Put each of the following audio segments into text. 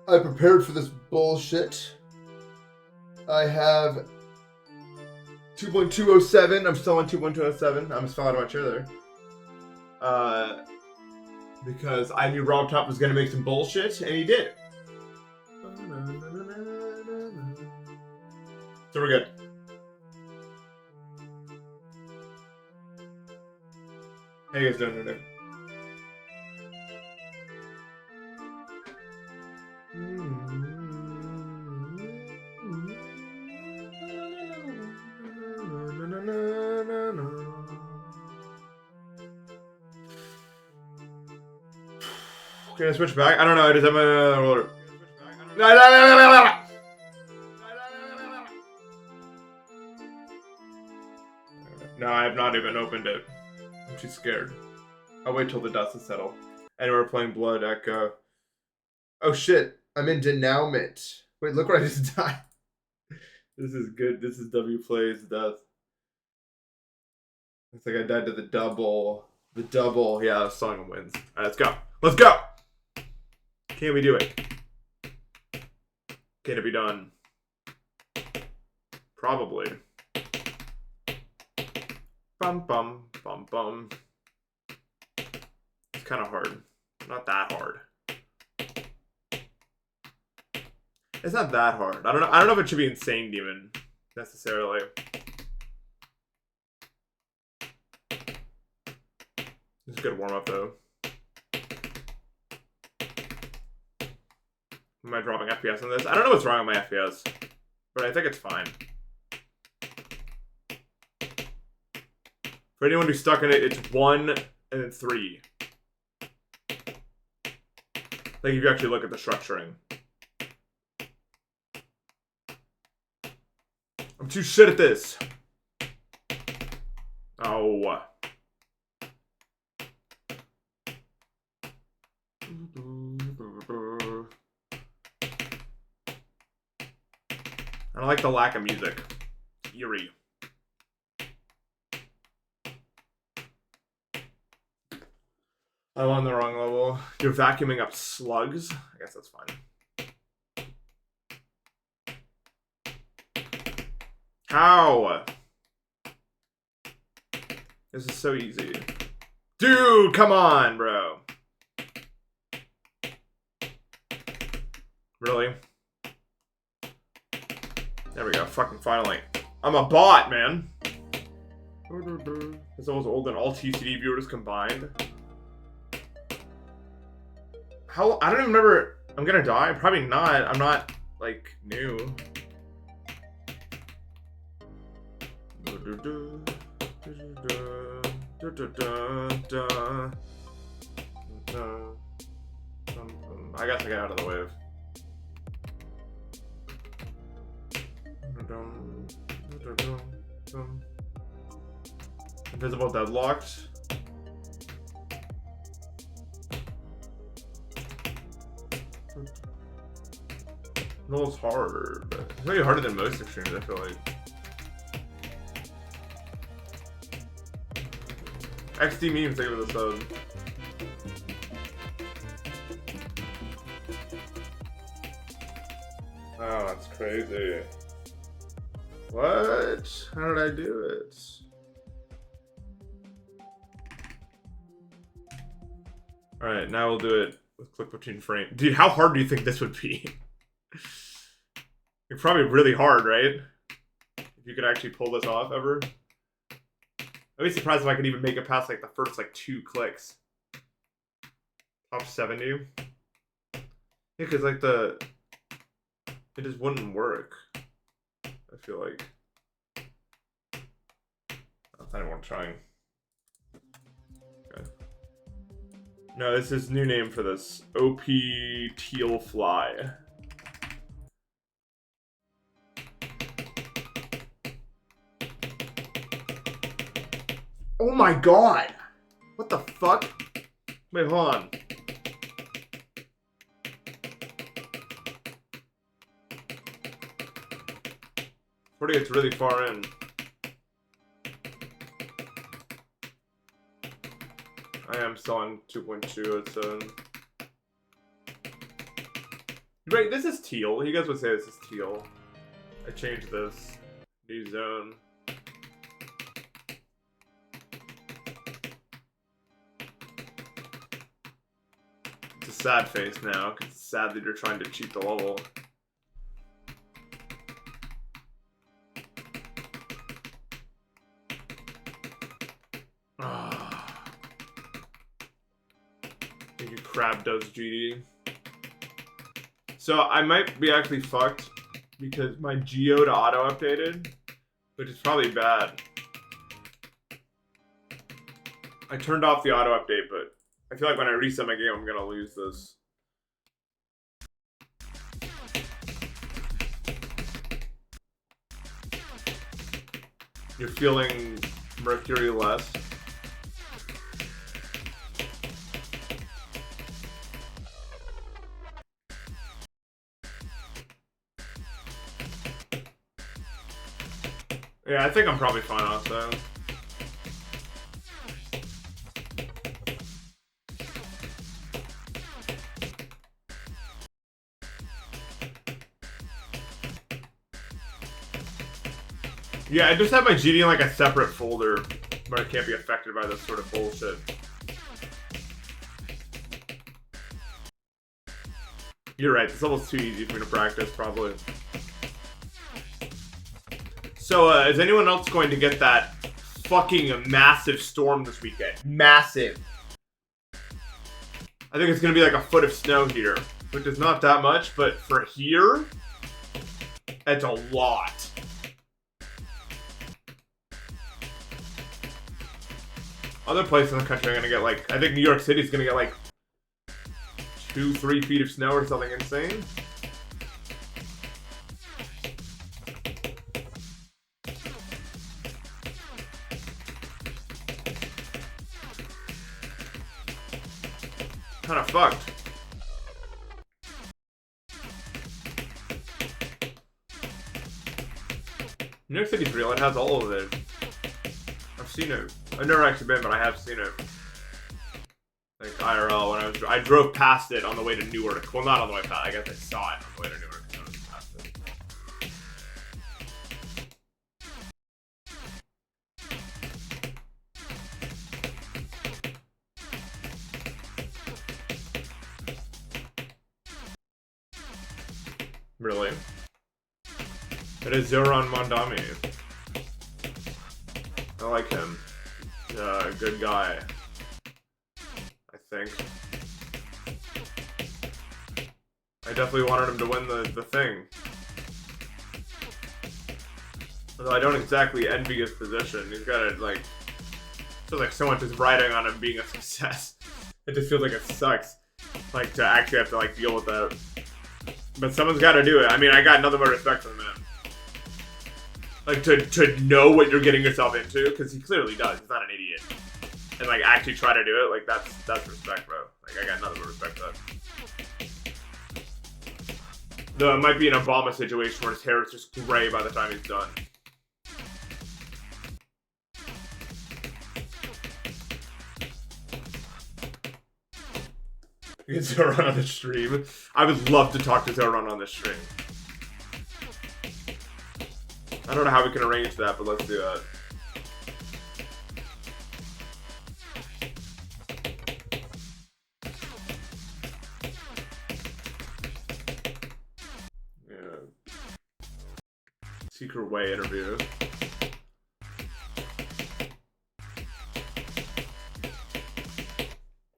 I prepared for this bullshit. I have 2.207. I'm still on 2.207. I'm just falling out of my chair there. Because I knew Rob Top was going to make some bullshit, and he did. So we're good. How you guys doing today? Can I switch back? I don't know. I just have a roller. No, I have not even opened it. I'm too scared. I'll wait till the dust has settled. And we're playing Blood Echo. Oh shit, I'm in denouement. Wait, look where I just died. This is good. This is W Plays Death. Looks like I died to the double. The double. Yeah, Song wins. Alright, let's go. Let's go! Can we do it? Can it be done? Probably. Bum bum bum bum. It's kind of hard. Not that hard. It's not that hard. I don't know. I don't know if it should be Insane Demon necessarily. It's a good warm up though. Am I dropping FPS on this? I don't know what's wrong with my FPS, but I think it's fine. For anyone who's stuck in it, it's 1 and then 3. Like if you actually look at the structuring. I'm too shit at this. Oh. I don't like the lack of music. It's eerie. I'm on the wrong level. You're vacuuming up slugs? I guess that's fine. How? This is so easy. Dude, come on, bro. Really? There we go. Fucking finally. I'm a bot, man. It's almost older than all TCD viewers combined. How? I don't even remember. I'm gonna die? Probably not. I'm not, like, new. I guess I get out of the wave. Invisible deadlocked. No, it's hard. It's maybe harder than most extremes, I feel like. XD memes, think of this sub. Oh, that's crazy. What? How did I do it? Alright, now we'll do it with click between frames. Dude, how hard do you think this would be? It's probably really hard, right? If you could actually pull this off ever. I'd be surprised if I could even make it past like the first like 2 clicks. Top 70. Yeah, because like it just wouldn't work. I feel like. I don't want to try. Okay. No, this is new name for this. OP Teal Fly. Oh my god! What the fuck? Wait, hold on. Forty gets really far in. I am still on 2.2. It's right, this is teal. You guys would say this is teal. I changed this. New zone. It's a sad face now, because it's sad that you're trying to cheat the level. Thank you, Crab does GD. So I might be actually fucked because my Geode auto updated, which is probably bad. I turned off the auto update, but I feel like when I reset my game, I'm gonna lose this. You're feeling Mercury less. Yeah, I think I'm probably fine also. Yeah, I just have my GD in like a separate folder where it can't be affected by this sort of bullshit. You're right, this level's too easy for me to practice, probably. So, is anyone else going to get that fucking massive storm this weekend? Massive. I think it's going to be like a foot of snow here, which is not that much, but for here, it's a lot. Other places in the country are going to get like, I think New York City is going to get like 2-3 feet of snow or something insane. Kind of fucked. New York City's real. It has all of it. I've seen it. I've never actually been, but I have seen it. Like IRL when I drove past it on the way to Newark. Well, not on the way past. I guess I saw it on the way to Newark. So I was past it. Really? It is Zoran Mondami. I like him. He's a good guy. I think. I definitely wanted him to win the thing. Although I don't exactly envy his position. He's got it like... feels like so much is riding on him being a success. It just feels like it sucks. Like to actually have to like deal with that. But someone's got to do it. I mean, I got nothing but respect for the man. Like, to know what you're getting yourself into, because he clearly does. He's not an idiot. And, like, actually try to do it, like, that's respect, bro. Like, I got nothing but respect for that. Though it might be an Obama situation where his hair is just gray by the time he's done. Get Zoran on the stream. I would love to talk to Zoran on the stream. I don't know how we can arrange that, but let's do that. Yeah. Secret Way interview.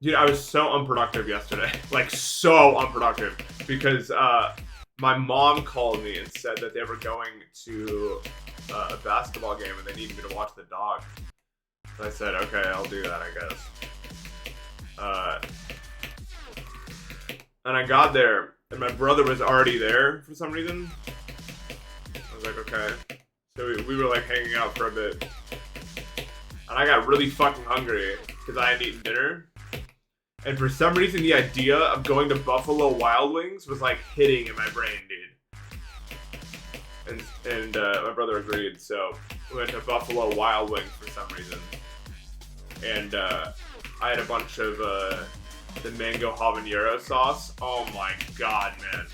Dude, I was so unproductive yesterday. Like, so unproductive. Because my mom called me and said that they were going to a basketball game and they needed me to watch the dog. So I said, okay, I'll do that, I guess. And I got there, and my brother was already there for some reason. I was like, okay. So we were, like, hanging out for a bit. And I got really fucking hungry because I hadn't eaten dinner. And for some reason, the idea of going to Buffalo Wild Wings was, like, hitting in my brain, dude. And my brother agreed, so we went to Buffalo Wild Wings for some reason. And I had a bunch of the mango habanero sauce. Oh my god, man.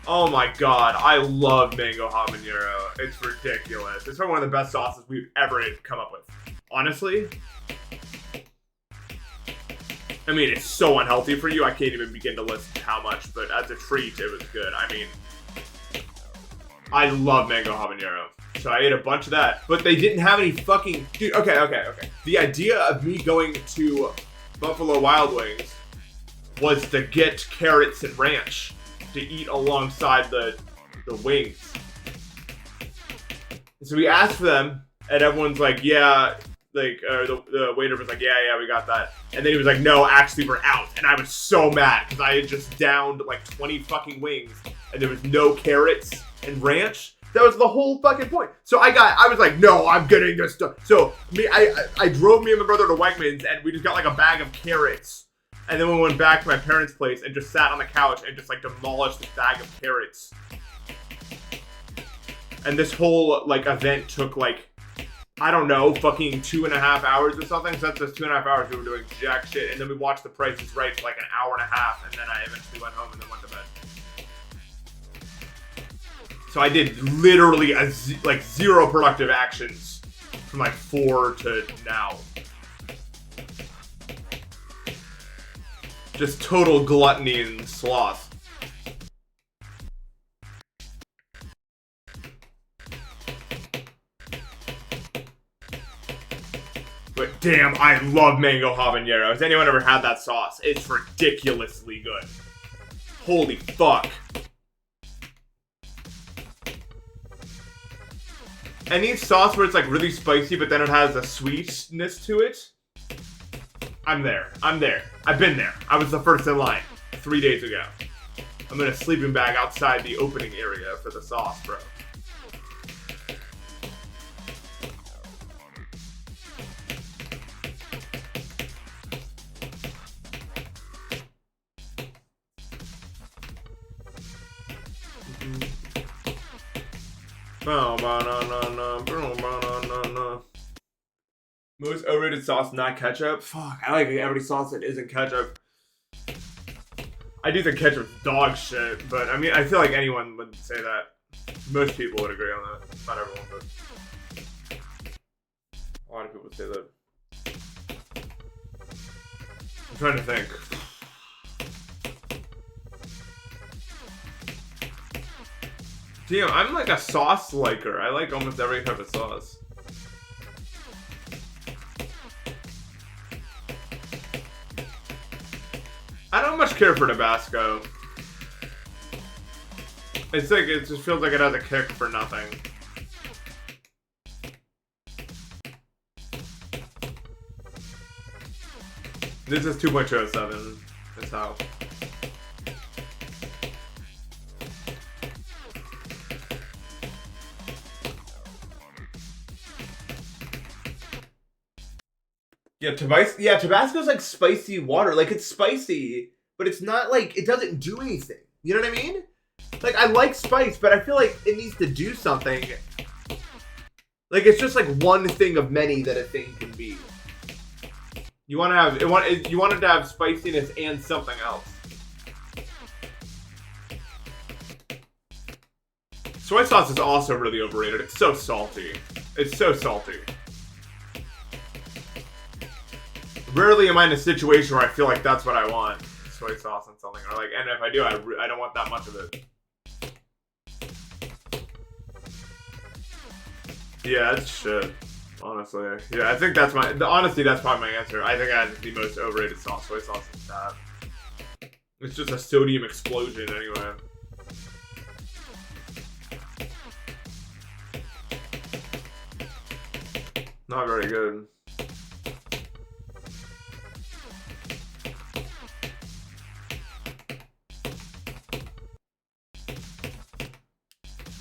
Oh my god, I love mango habanero. It's ridiculous. It's probably one of the best sauces we've ever come up with. Honestly. I mean, it's so unhealthy for you, I can't even begin to list how much, but as a treat, it was good. I mean, I love mango habanero. So I ate a bunch of that, but they didn't have any fucking... Dude, okay. The idea of me going to Buffalo Wild Wings was to get carrots and ranch to eat alongside the wings. So we asked for them, and everyone's like, yeah... Like, the waiter was like, yeah, we got that. And then he was like, no, actually, we're out. And I was so mad, because I had just downed, like, 20 fucking wings, and there was no carrots and ranch. That was the whole fucking point. So I was like, no, I'm getting this stuff. So, I drove me and my brother to Wegmans, and we just got, like, a bag of carrots. And then we went back to my parents' place, and just sat on the couch, and just, like, demolished this bag of carrots. And this whole, like, event took, like, I don't know, fucking 2.5 hours or something. So that's just 2.5 hours we were doing jack shit. And then we watched The Price is Right for like an hour and a half. And then I eventually went home and then went to bed. So I did literally like 0 productive actions from like 4 to now. Just total gluttony and sloth. But damn, I love mango habanero. Has anyone ever had that sauce? It's ridiculously good. Holy fuck. Any sauce where it's like really spicy, but then it has a sweetness to it, I'm there. I've been there. I was the first in line 3 days ago. I'm in a sleeping bag outside the opening area for the sauce, bro. Most overrated sauce, not ketchup. Fuck, I like every sauce that isn't ketchup. I do think ketchup's dog shit, but I mean, I feel like anyone would say that. Most people would agree on that. Not everyone, but a lot of people say that. I'm trying to think. Damn, I'm like a sauce liker. I like almost every type of sauce. I don't much care for Tabasco. It's like, it just feels like it has a kick for nothing. This is 2.207. That's how. Yeah, Tabasco's like spicy water. Like, it's spicy, but it's not like, it doesn't do anything. You know what I mean? Like, I like spice, but I feel like it needs to do something. Like, it's just like one thing of many that a thing can be. You want to have you want it to have spiciness and something else. Soy sauce is also really overrated. It's so salty. It's so salty. Rarely am I in a situation where I feel like that's what I want. Soy sauce and something. Or like, and if I do, I don't want that much of it. Yeah, it's shit. Honestly. Yeah, I think that's honestly, that's probably my answer. I think I had the most overrated sauce. Soy sauce is bad. It's just a sodium explosion anyway. Not very good.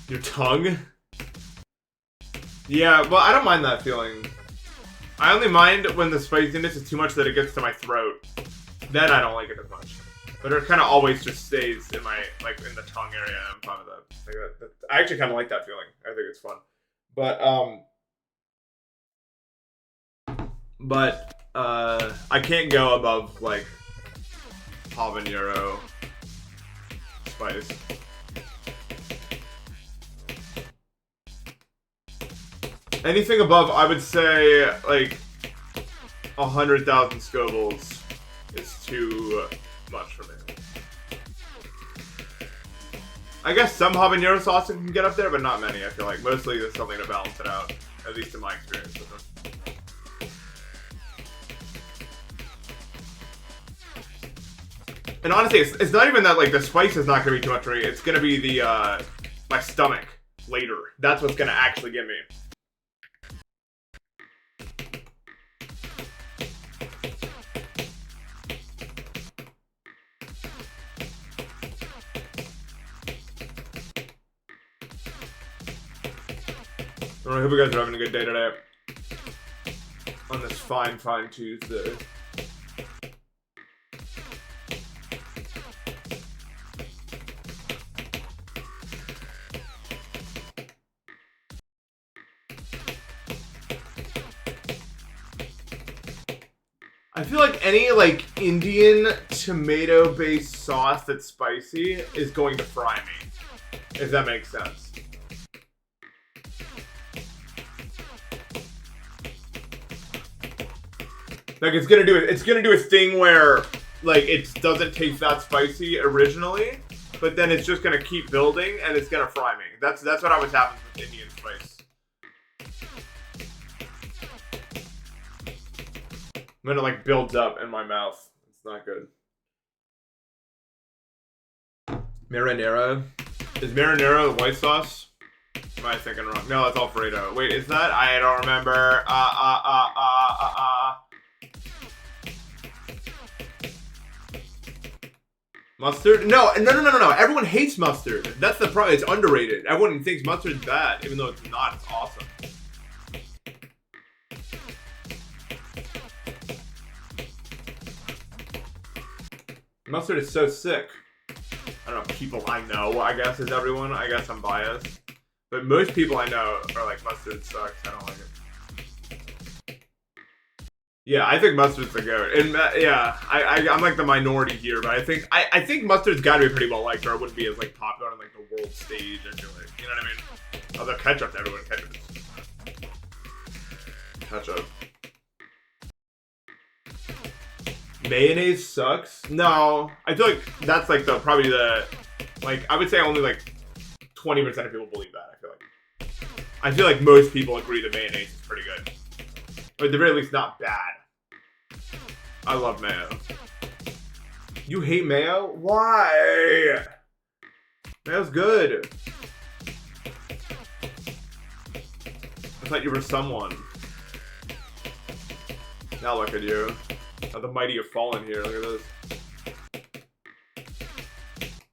Your tongue? Yeah, well, I don't mind that feeling. I only mind when the spiciness is too much that it gets to my throat. Then I don't like it as much. But it kind of always just stays in my, like, in the tongue area. I'm fine with that. Like I actually kind of like that feeling. I think it's fun. But I can't go above, like, habanero spice. Anything above, I would say, like, 100,000 Scovilles is too much for me. I guess some habanero sauce can get up there, but not many, I feel like. Mostly there's something to balance it out, at least in my experience with them. And honestly, it's not even that, like, the spice is not going to be too much for me. It's going to be the, my stomach later. That's what's going to actually get me. I hope you guys are having a good day today. On this fine Tuesday. I feel like any, like, Indian tomato-based sauce that's spicy is going to fry me. If that makes sense. Like, it's gonna do a thing where, like, it doesn't taste that spicy originally, but then it's just gonna keep building and it's gonna fry me. That's what always happens with Indian spice. When it, like, builds up in my mouth. It's not good. Marinara? Is marinara the white sauce? Am I thinking wrong? No, that's Alfredo. Wait, is that? I don't remember. Mustard? No. Everyone hates mustard. That's the problem. It's underrated. Everyone thinks mustard's bad, even though it's not. It's awesome. Mustard is so sick. I don't know, people I know, I guess, is everyone. I guess I'm biased. But most people I know are like, mustard sucks. I don't like it. Yeah, I think mustard's the goat. And yeah, I'm like the minority here, but I think mustard's got to be pretty well liked, or it wouldn't be as like popular on like the world stage. I feel like, you know what I mean? Although ketchup, everyone ketchup. Mayonnaise sucks. No, I feel like that's like probably the like I would say only like 20% of people believe that. I feel like most people agree that mayonnaise is pretty good, or at the very least not bad. I love mayo. You hate mayo? Why? Mayo's good. I thought you were someone. Now look at you. Oh, the mighty have fallen here. Look at this.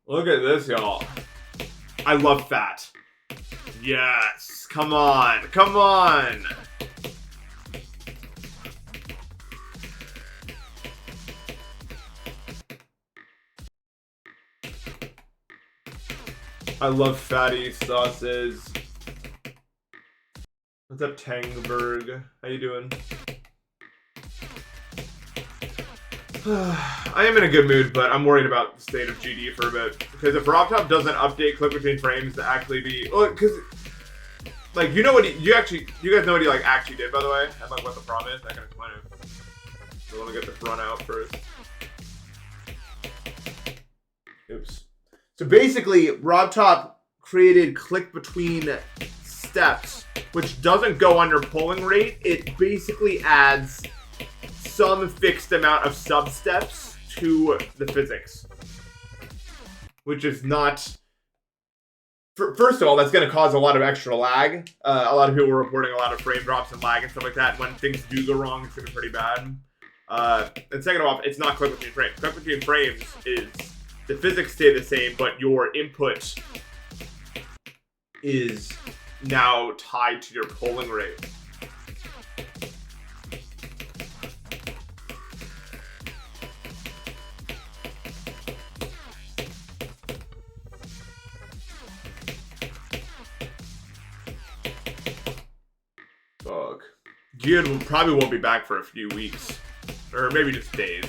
Look at this, y'all. I love fat. Yes. Come on. Come on. I love fatty sauces. What's up, Tangberg? How you doing? I am in a good mood, but I'm worried about the state of GD for a bit. Because if RobTop doesn't update click between frames to actually be... Well, because... Like, you know what you guys know what he, like, actually did, by the way? And, like, what the problem is? I can explain it. So let me get this run out first. Oops. So basically, RobTop created click between steps, which doesn't go under polling rate. It basically adds some fixed amount of sub-steps to the physics. Which is not... First of all, that's going to cause a lot of extra lag. A lot of people were reporting a lot of frame drops and lag and stuff like that. And when things do go wrong, it's going to be pretty bad. And second of all, it's not click between frames. Click between frames is the physics stay the same, but your input is now tied to your polling rate. Fuck. Geared probably won't be back for a few weeks. Or maybe just days.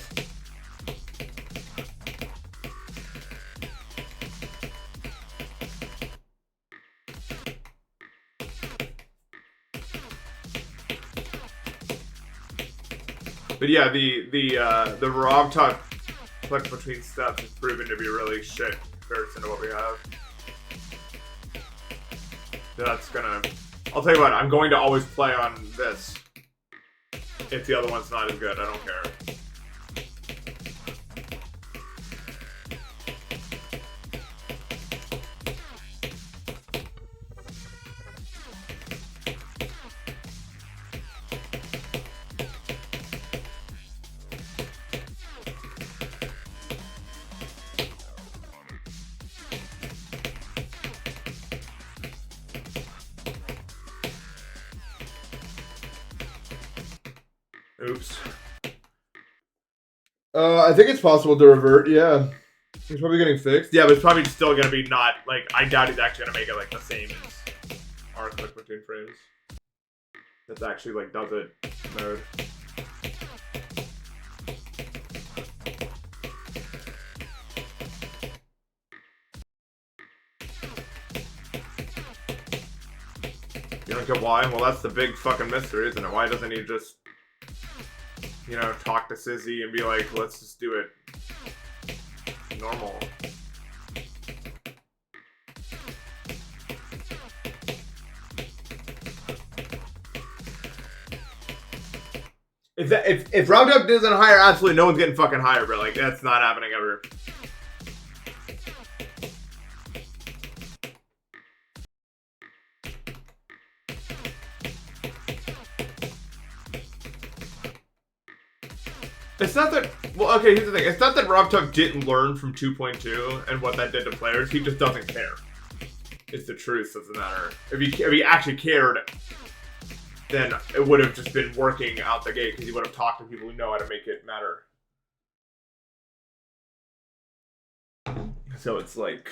But yeah, the RobTop click between steps has proven to be really shit in comparison to what we have. That's gonna... I'll tell you what, I'm going to always play on this. If the other one's not as good, I don't care. Oops. I think it's possible to revert, yeah. It's probably getting fixed. Yeah, but it's probably still gonna be not, like, I doubt he's actually gonna make it, like, the same as our click between frames. That's actually, like, does it mode. You don't get why? Well, that's the big fucking mystery, isn't it? Why doesn't he just... You know, talk to Sissy and be like, let's just do it normal. If RobTop doesn't hire, absolutely no one's getting fucking hired, bro. Like, that's not happening ever. It's not that... Well, okay, here's the thing. It's not that RobTop didn't learn from 2.2 and what that did to players. He just doesn't care. It's the truth of the matter. If he actually cared, then it would have just been working out the gate because he would have talked to people who know how to make it matter. So it's like...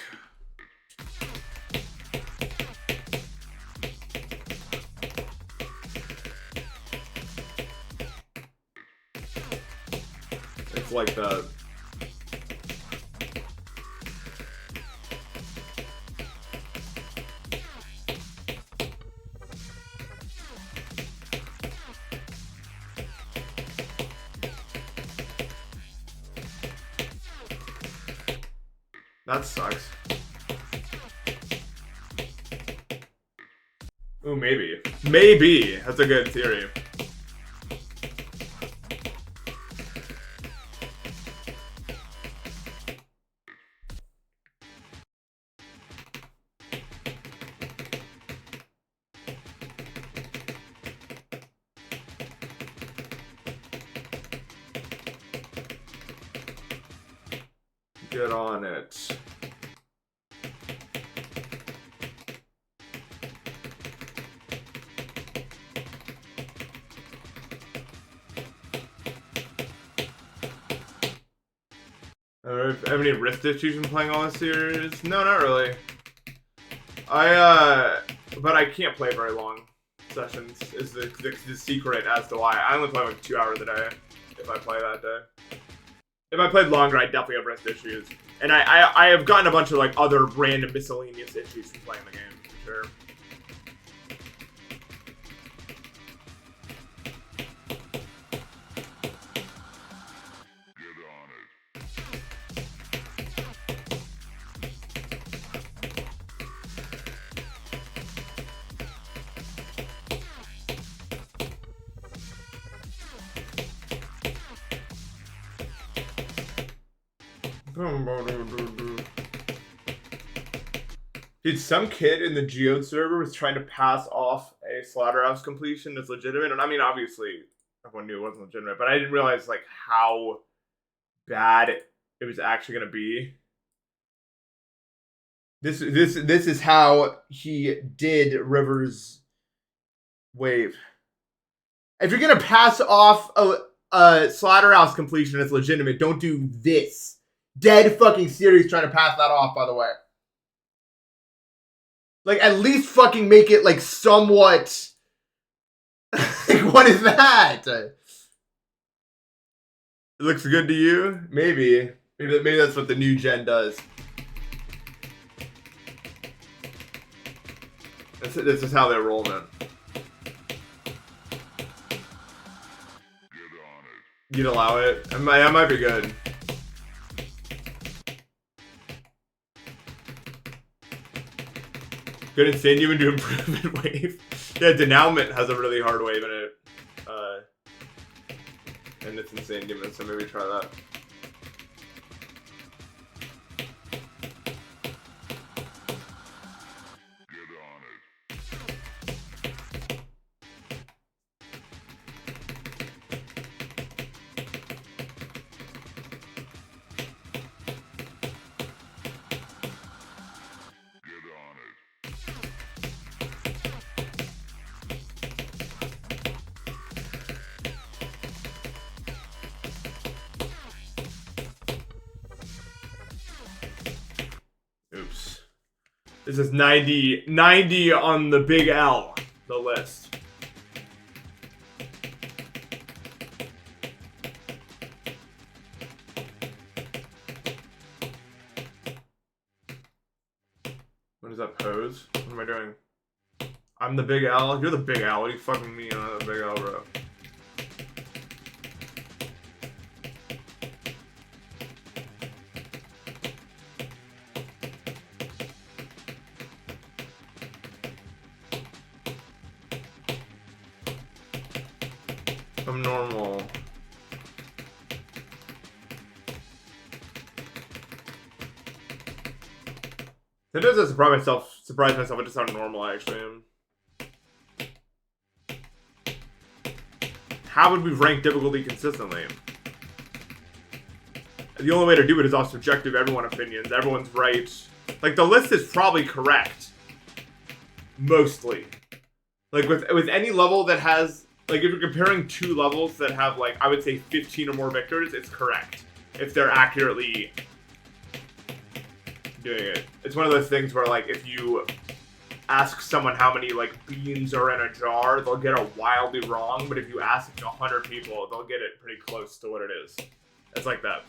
It's like the... That sucks. Ooh, maybe. Maybe! That's a good theory. Get on it. Have any wrist issues from playing all this series? No, not really. But I can't play very long sessions, is the secret as to why. I only play like 2 hours a day, if I play that day. If I played longer, I'd definitely have wrist issues. And I have gotten a bunch of like other random miscellaneous issues from playing the game, for sure. Dude, some kid in the Geode server was trying to pass off a slaughterhouse completion as legitimate, and I mean, obviously, everyone knew it wasn't legitimate, but I didn't realize like how bad it was actually gonna be. This is how he did River's wave. If you're gonna pass off a slaughterhouse completion as legitimate, don't do this. Dead fucking serious trying to pass that off, by the way. Like, at least fucking make it, like, somewhat... like, what is that? It looks good to you? Maybe. Maybe that's what the new gen does. This is how they roll, man. You'd allow it? That might be good. Good insane you into improvement wave. Yeah, denouement has a really hard wave in it. And it's insane demon, so maybe try that. Oops. This is 90 on the big L, the list. What is that pose? What am I doing? I'm the big L? You're the big L. What are you fucking mean on the big L, bro? I'm normal. Sometimes I surprise myself at just how normal I actually am. How would we rank difficulty consistently? The only way to do it is off subjective everyone opinions. Everyone's right. Like, the list is probably correct. Mostly. Like, with any level that has... Like, if you're comparing two levels that have, like, I would say 15 or more victors, it's correct. If they're accurately doing it. It's one of those things where, like, if you ask someone how many, like, beans are in a jar, they'll get it wildly wrong, but if you ask 100 people, they'll get it pretty close to what it is. It's like that.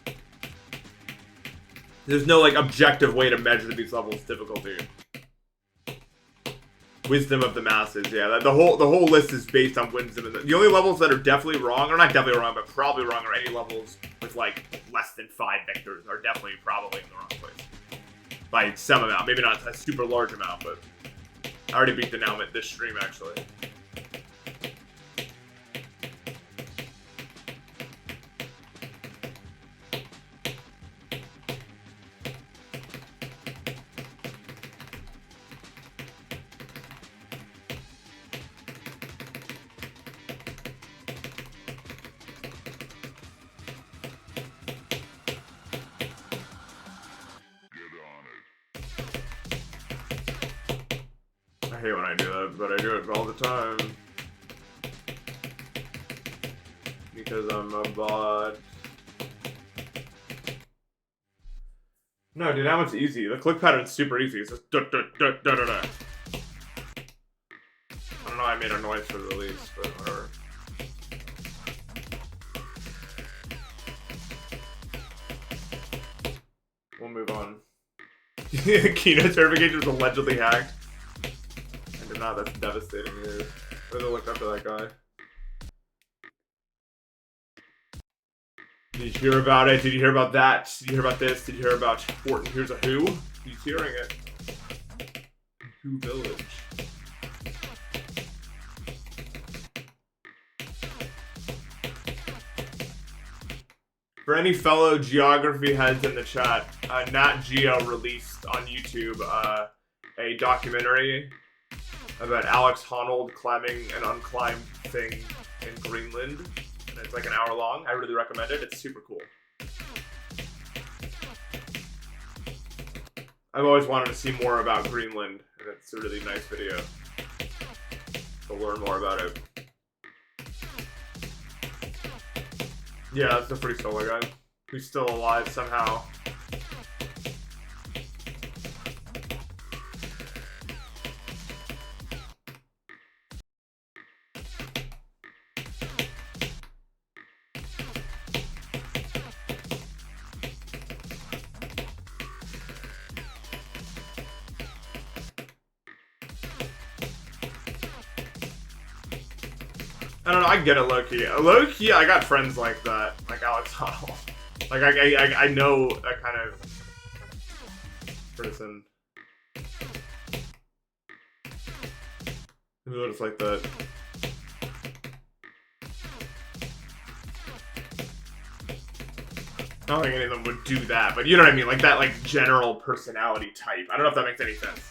There's no, like, objective way to measure these levels' difficulty. Wisdom of the masses, yeah. The whole list is based on wisdom. The only levels that are definitely wrong, or not definitely wrong, but probably wrong, are any levels with like less than 5 victors are definitely probably in the wrong place. By some amount, maybe not a super large amount, but I already beat the denouement this stream actually. I hate when I do that, but I do it all the time. Because I'm a bot. No, dude, that one's easy. The click pattern's super easy. It's just da-da-da-da-da-da. I don't know, I made a noise for the release, but whatever. we'll move on. Keynote certification was allegedly hacked. I did not. That's devastating news. I'm gonna look up to that guy. Did you hear about it? Did you hear about that? Did you hear about this? Did you hear about Fortin? Here's a Who? He's hearing it. Who Village. For any fellow geography heads in the chat, Nat Geo released on YouTube a documentary about Alex Honnold climbing an unclimbed thing in Greenland. And it's like an hour long. I really recommend it. It's super cool. I've always wanted to see more about Greenland, and it's a really nice video to learn more about it. Yeah, that's the free solo guy who's still alive somehow. I don't know, I get it low-key. Low-key, I got friends like that. Like Alex Honnold. Like, I know that kind of person. Who looks like that. I don't think any of them would do that, but you know what I mean? Like that, like, general personality type. I don't know if that makes any sense.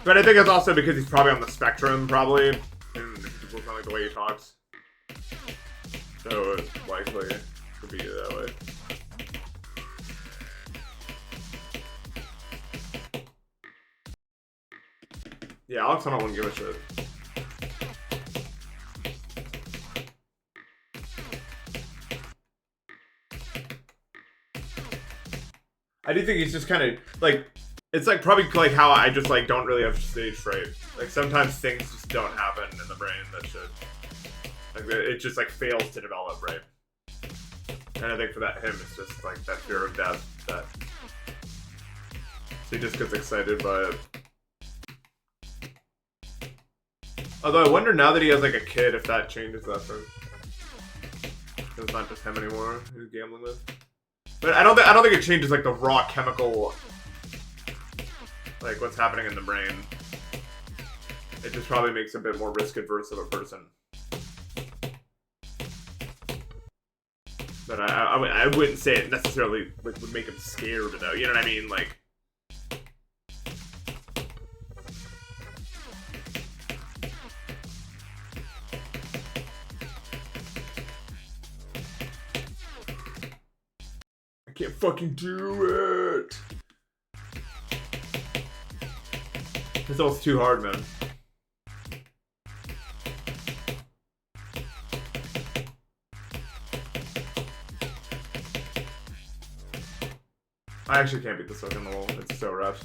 But I think it's also because he's probably on the spectrum, probably. And people don't like the way he talks. So it's likely to be that way. Yeah, Alex Honnold wouldn't give a shit. I do think he's just kind of, like, it's like probably like how I just like don't really have stage fright. Like sometimes things just don't happen in the brain that should. Like it just like fails to develop, right? And I think for that him, it's just like that fear of death that he just gets excited by it. Although I wonder now that he has like a kid if that changes that for him. It's not just him anymore who's gambling with. But I don't think it changes like the raw chemical. Like what's happening in the brain. It just probably makes a bit more risk adverse of a person. But I wouldn't say it necessarily like, would make him scared though. You know what I mean? Like. I can't fucking do it. This all's too hard, man. I actually can't beat this fucking level. It's so rough.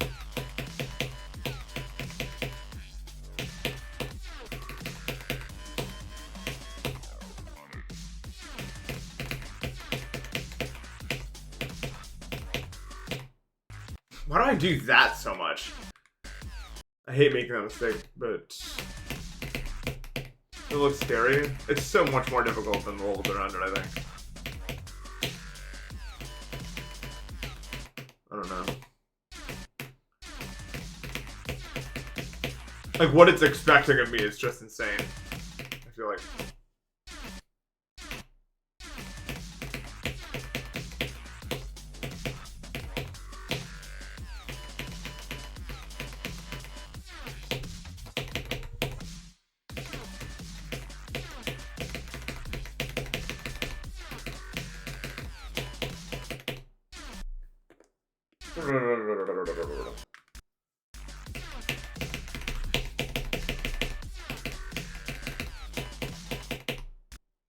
Why do I do that so much? I hate making that mistake, but it looks scary. It's so much more difficult than the levels around it, I think. I don't know. Like, what it's expecting of me is just insane. I feel like.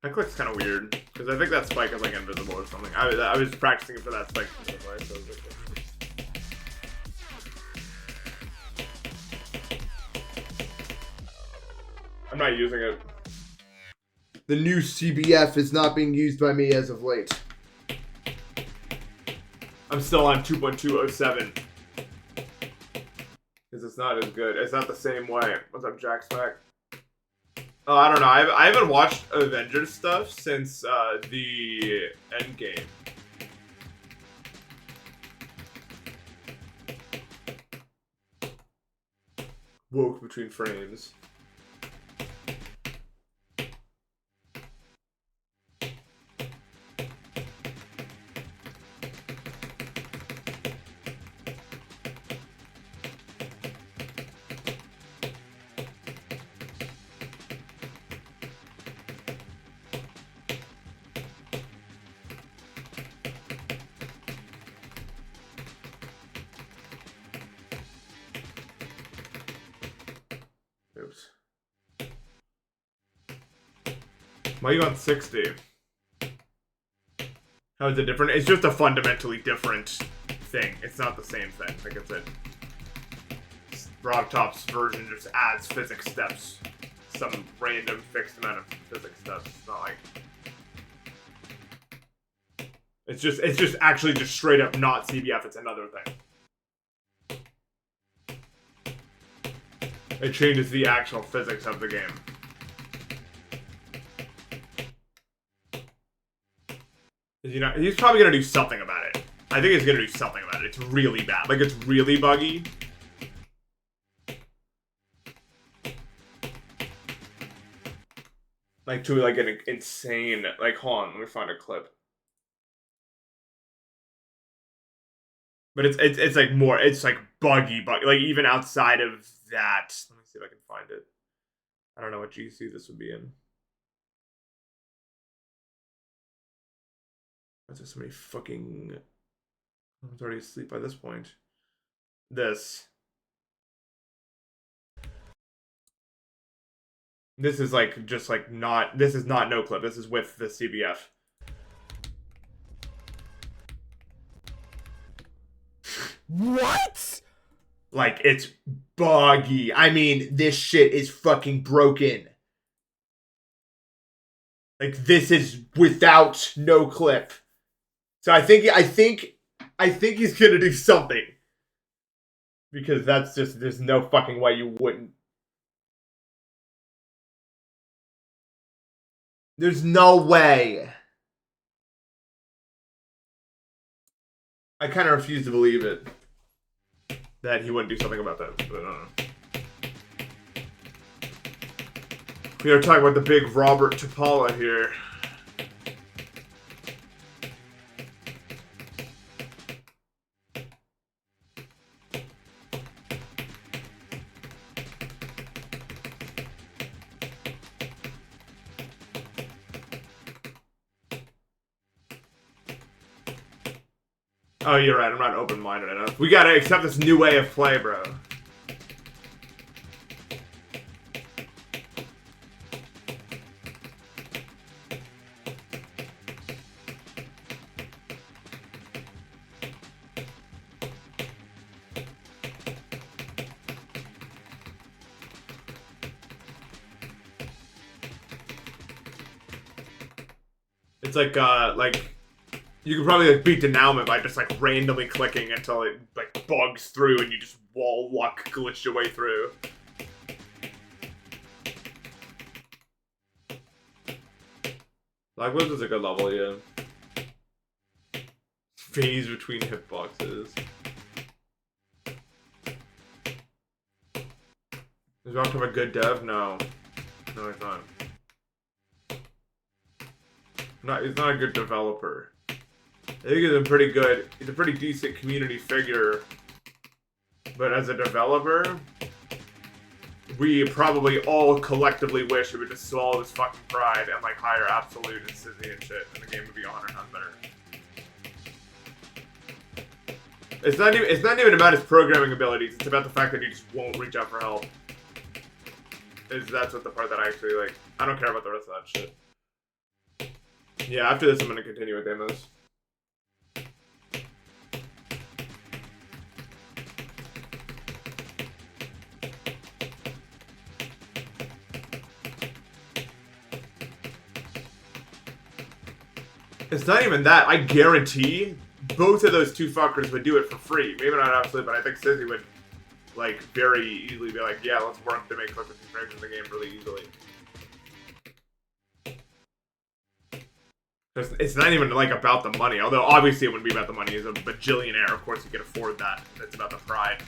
That click's kind of weird, because I think that spike is like invisible or something. I was practicing for that spike. So I'm not using it. The new CBF is not being used by me as of late. I'm still on 2.207. Because it's not as good. It's not the same way. What's up, Jack Smack? Oh, I don't know. I haven't watched Avengers stuff since the Endgame. Woke between frames. Oops. Why are you on 60? How is it different? It's just a fundamentally different thing. It's not the same thing. Like I said, Rocktop's version just adds physics steps. Some random fixed amount of physics steps. It's not like... It's just actually just straight up not CBF. It's another thing. It changes the actual physics of the game. You know, he's probably gonna do something about it. I think he's gonna do something about it. It's really bad. Like, it's really buggy. Like, to, like, an insane... Like, hold on. Let me find a clip. But it's like, more... It's, like, buggy. Like, even outside of that... Let me see if I can find it. I don't know what GC this would be in. Why is there so many fucking... I was already asleep by this point. This is like, just like not... This is not no clip. This is with the CBF. What? Like, it's buggy. I mean, this shit is fucking broken. Like, this is without no clip. So I think he's gonna do something. Because that's just, there's no fucking way you wouldn't. There's no way. I kind of refuse to believe it. That he wouldn't do something about that. But I don't know. We are talking about the big Robert Topala here. Oh, you're right. I'm not open-minded enough. We gotta accept this new way of play, bro. It's like you could probably like beat denouement by just like randomly clicking until it like bugs through and you just wall walk glitch your way through. Like, what is a good level, yeah. Phase between hitboxes. Is Rock a good dev? No. No, he's not. He's not a good developer. I think he's a pretty decent community figure. But as a developer, we probably all collectively wish we would just swallow this fucking pride and like hire Absolute and Sizzy and shit, and the game would be 100 times better. It's not even about his programming abilities, it's about the fact that he just won't reach out for help. That's what the part that I actually like. I don't care about the rest of that shit. Yeah, after this I'm gonna continue with demos. It's not even that. I guarantee both of those two fuckers would do it for free. Maybe not absolutely, but I think Sizzy would, like, very easily be like, yeah, let's work to make clickless frames in the game really easily. It's not even, like, about the money. Although, obviously, it wouldn't be about the money. He's a bajillionaire. Of course, he could afford that. It's about the pride.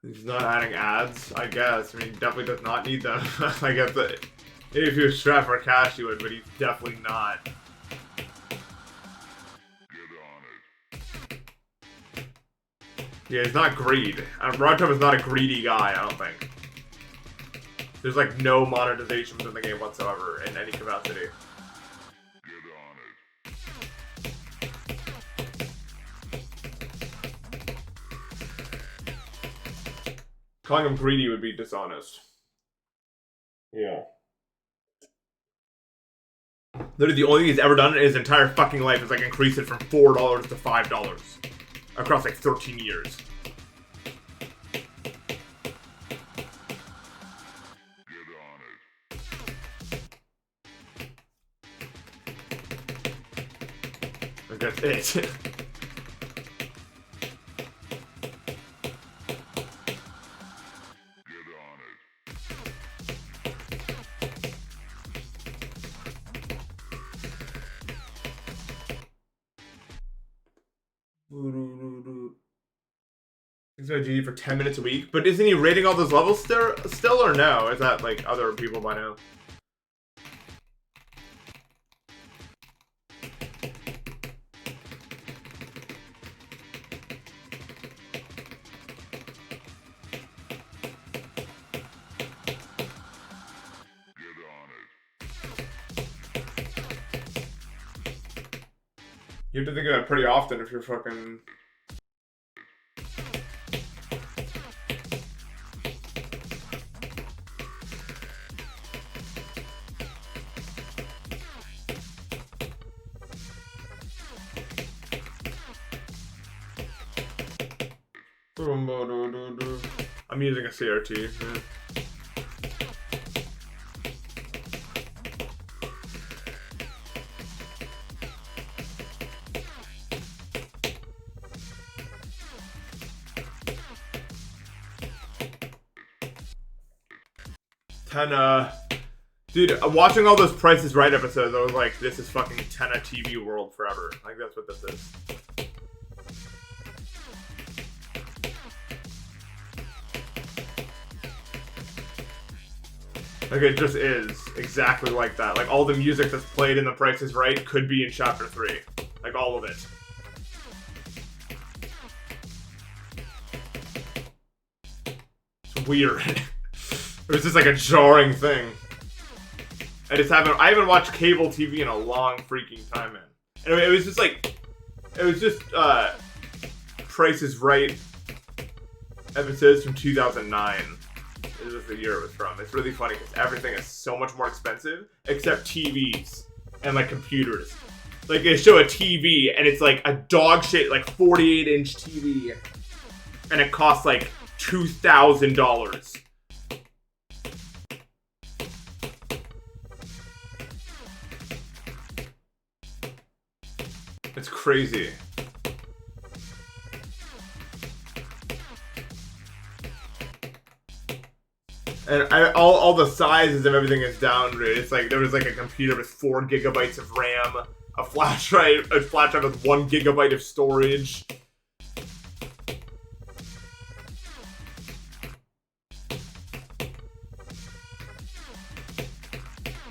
He's not adding ads, I guess. I mean, he definitely does not need them. I guess that if he was strapped for cash, he would, but he's definitely not. Yeah, he's not greed. Rodtop is not a greedy guy, I don't think. There's like no monetization within the game whatsoever in any capacity. Calling him greedy would be dishonest. Yeah. Literally, the only thing he's ever done in his entire fucking life is like increase it from $4 to $5 across like 13 years. Like that's it. He's gonna GG for 10 minutes a week, but isn't he rating all those levels still or no? Is that like other people by now? You have to think of that pretty often if you're fucking... I'm using a CRT. Yeah. Dude, watching all those Price is Right episodes, I was like, this is fucking Tenna TV world forever. Like, that's what this is. Like, it just is exactly like that. Like, all the music that's played in The Price is Right could be in Chapter 3. Like, all of it. It's weird. It was just like a jarring thing. I haven't watched cable TV in a long freaking time, man. Anyway, it was just Price is Right episodes from 2009. This was the year it was from. It's really funny because everything is so much more expensive except TVs and like computers. Like they show a TV and it's like a dog shit, like 48-inch TV, and it costs like $2,000. It's crazy. And all the sizes of everything is downgraded. It's like there was like a computer with 4 gigabytes of RAM, a flash drive with 1 gigabyte of storage.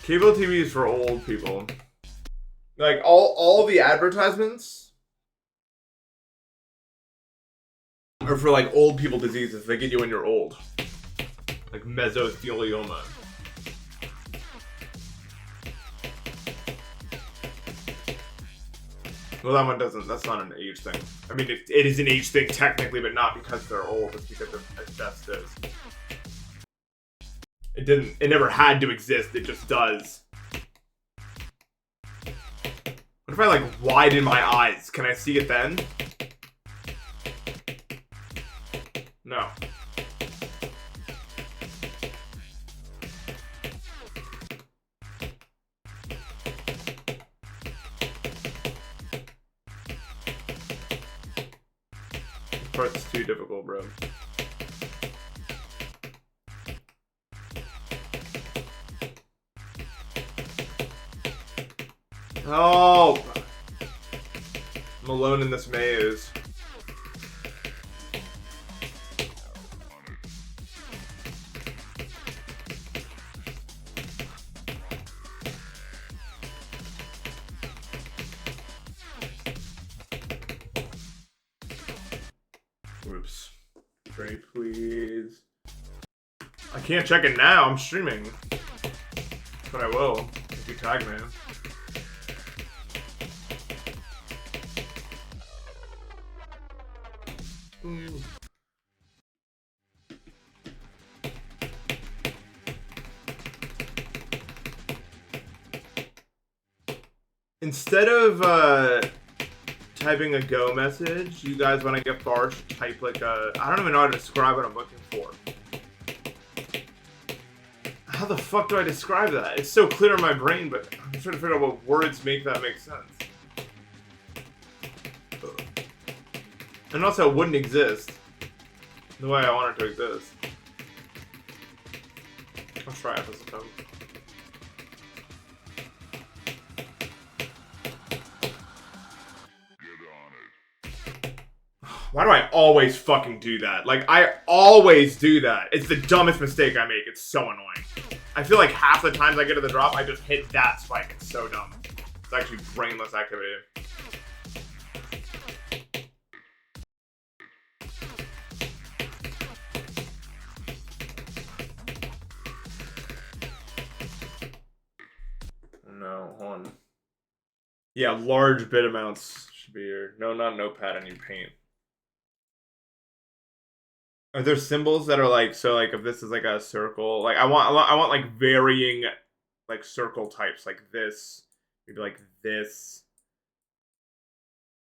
Cable TV is for old people. Like all the advertisements are for like old people diseases they get you when you're old. Like mesothelioma. Well, that one doesn't. That's not an age thing. I mean, it is an age thing technically, but not because they're old. It's because of asbestos. It didn't. It never had to exist. It just does. What if I like widen my eyes? Can I see it then? No. This part's too difficult, bro. Oh! I'm alone in this maze. Whoops. Pray, please. I can't check it now. I'm streaming. But I will. If you tag me. Instead of typing a go message, you guys, when I get far, should type like a... I don't even know how to describe what I'm looking for. How the fuck do I describe that? It's so clear in my brain, but I'm trying to figure out what words make that make sense. And also, it wouldn't exist the way I want it to exist. I'll try it this time. Why do I always fucking do that? Like, I always do that. It's the dumbest mistake I make. It's so annoying. I feel like half the times I get to the drop, I just hit that spike. It's so dumb. It's actually brainless activity. No, hold on. Yeah, large bit amounts should be here. No, not notepad, I need paint. Are there symbols that are like, so like if this is like a circle, like I want like varying like circle types, like this, maybe like this,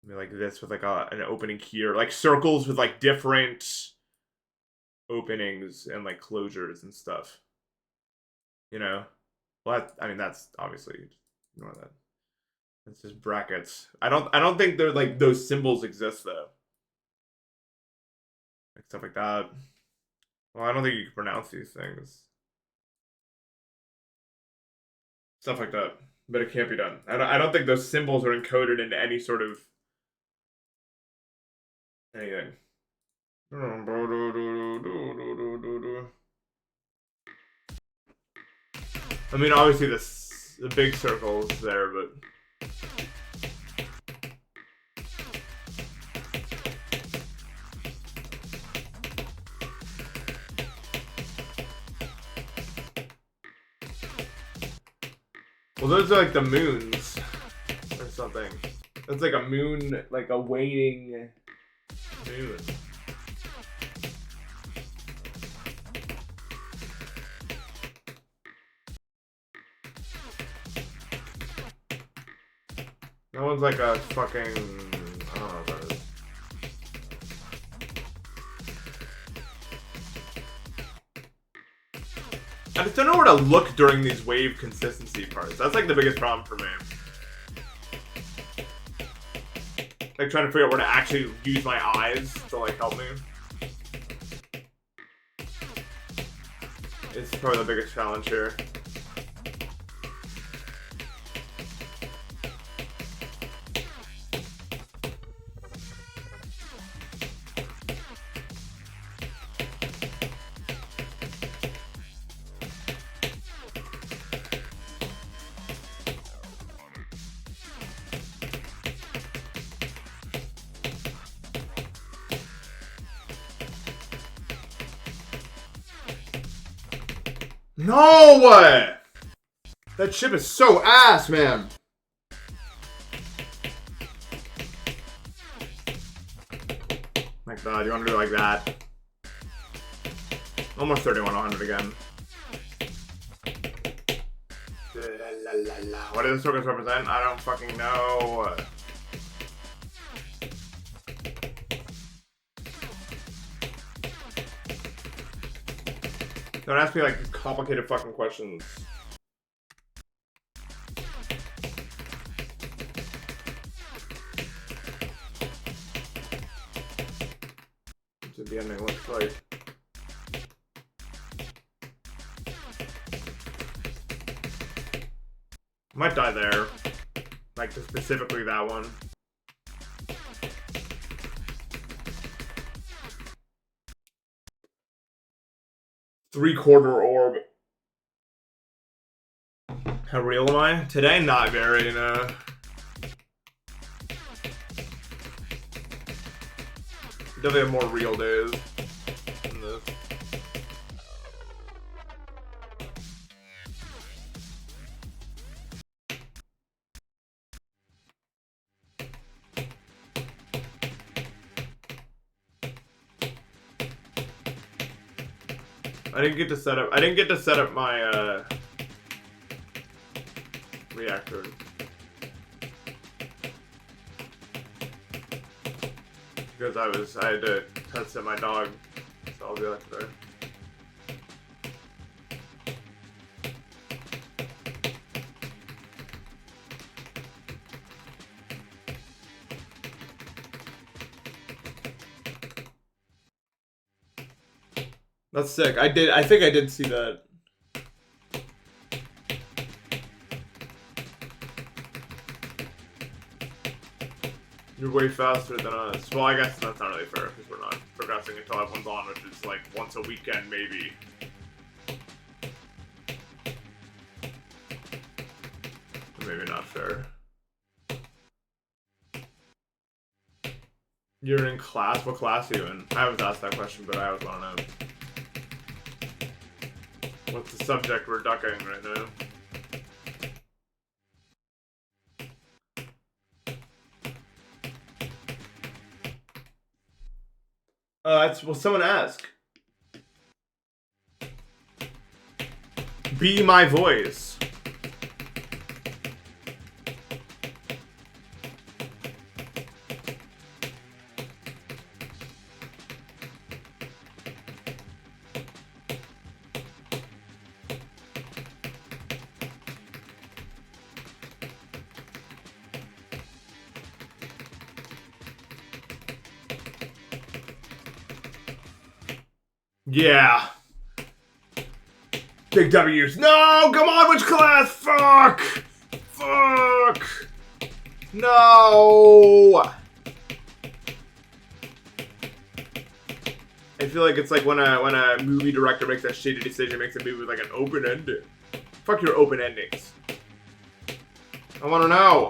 maybe like this with like an opening here, like circles with like different openings and like closures and stuff. You know? Well, I mean that's obviously ignore that. It's just brackets. I don't think they're like those symbols exist though. Like stuff like that. Well, I don't think you can pronounce these things. Stuff like that. But it can't be done. I don't think those symbols are encoded into any sort of anything. I mean, obviously the big circle is there, but well, those are like the moons or something. That's like a moon, like a waning moon. That one's like a fucking... I don't know what that is. I just don't know where to look during these wave consistency parts. That's like the biggest problem for me. Like trying to figure out where to actually use my eyes to like help me. It's probably the biggest challenge here. No way! That chip is so ass, man. Like that. You want to do like that? Almost 3100 again. What do the circles represent? I don't fucking know. Don't ask me like complicated fucking questions. What's the ending looks like? Might die there. Like specifically that one. Three-quarter orb. How real am I? Today, not very, no. Definitely have more real days than this. I didn't get to set up my reactor. Because I had to set my dog, so I'll be like there. That's sick. I think I did see that. You're way faster than us. Well, I guess that's not really fair because we're not progressing until everyone's on, which is like once a weekend, maybe. Maybe not fair. You're in class? What class are you in? I was asked that question, but I always want to know. What's the subject we're ducking right now? Will someone ask? Be my voice. Yeah. Big W's. No! Come on, which class? Fuck! Fuck! No! I feel like it's like when a movie director makes that shady decision, makes a movie with like an open ending. Fuck your open endings. I wanna know.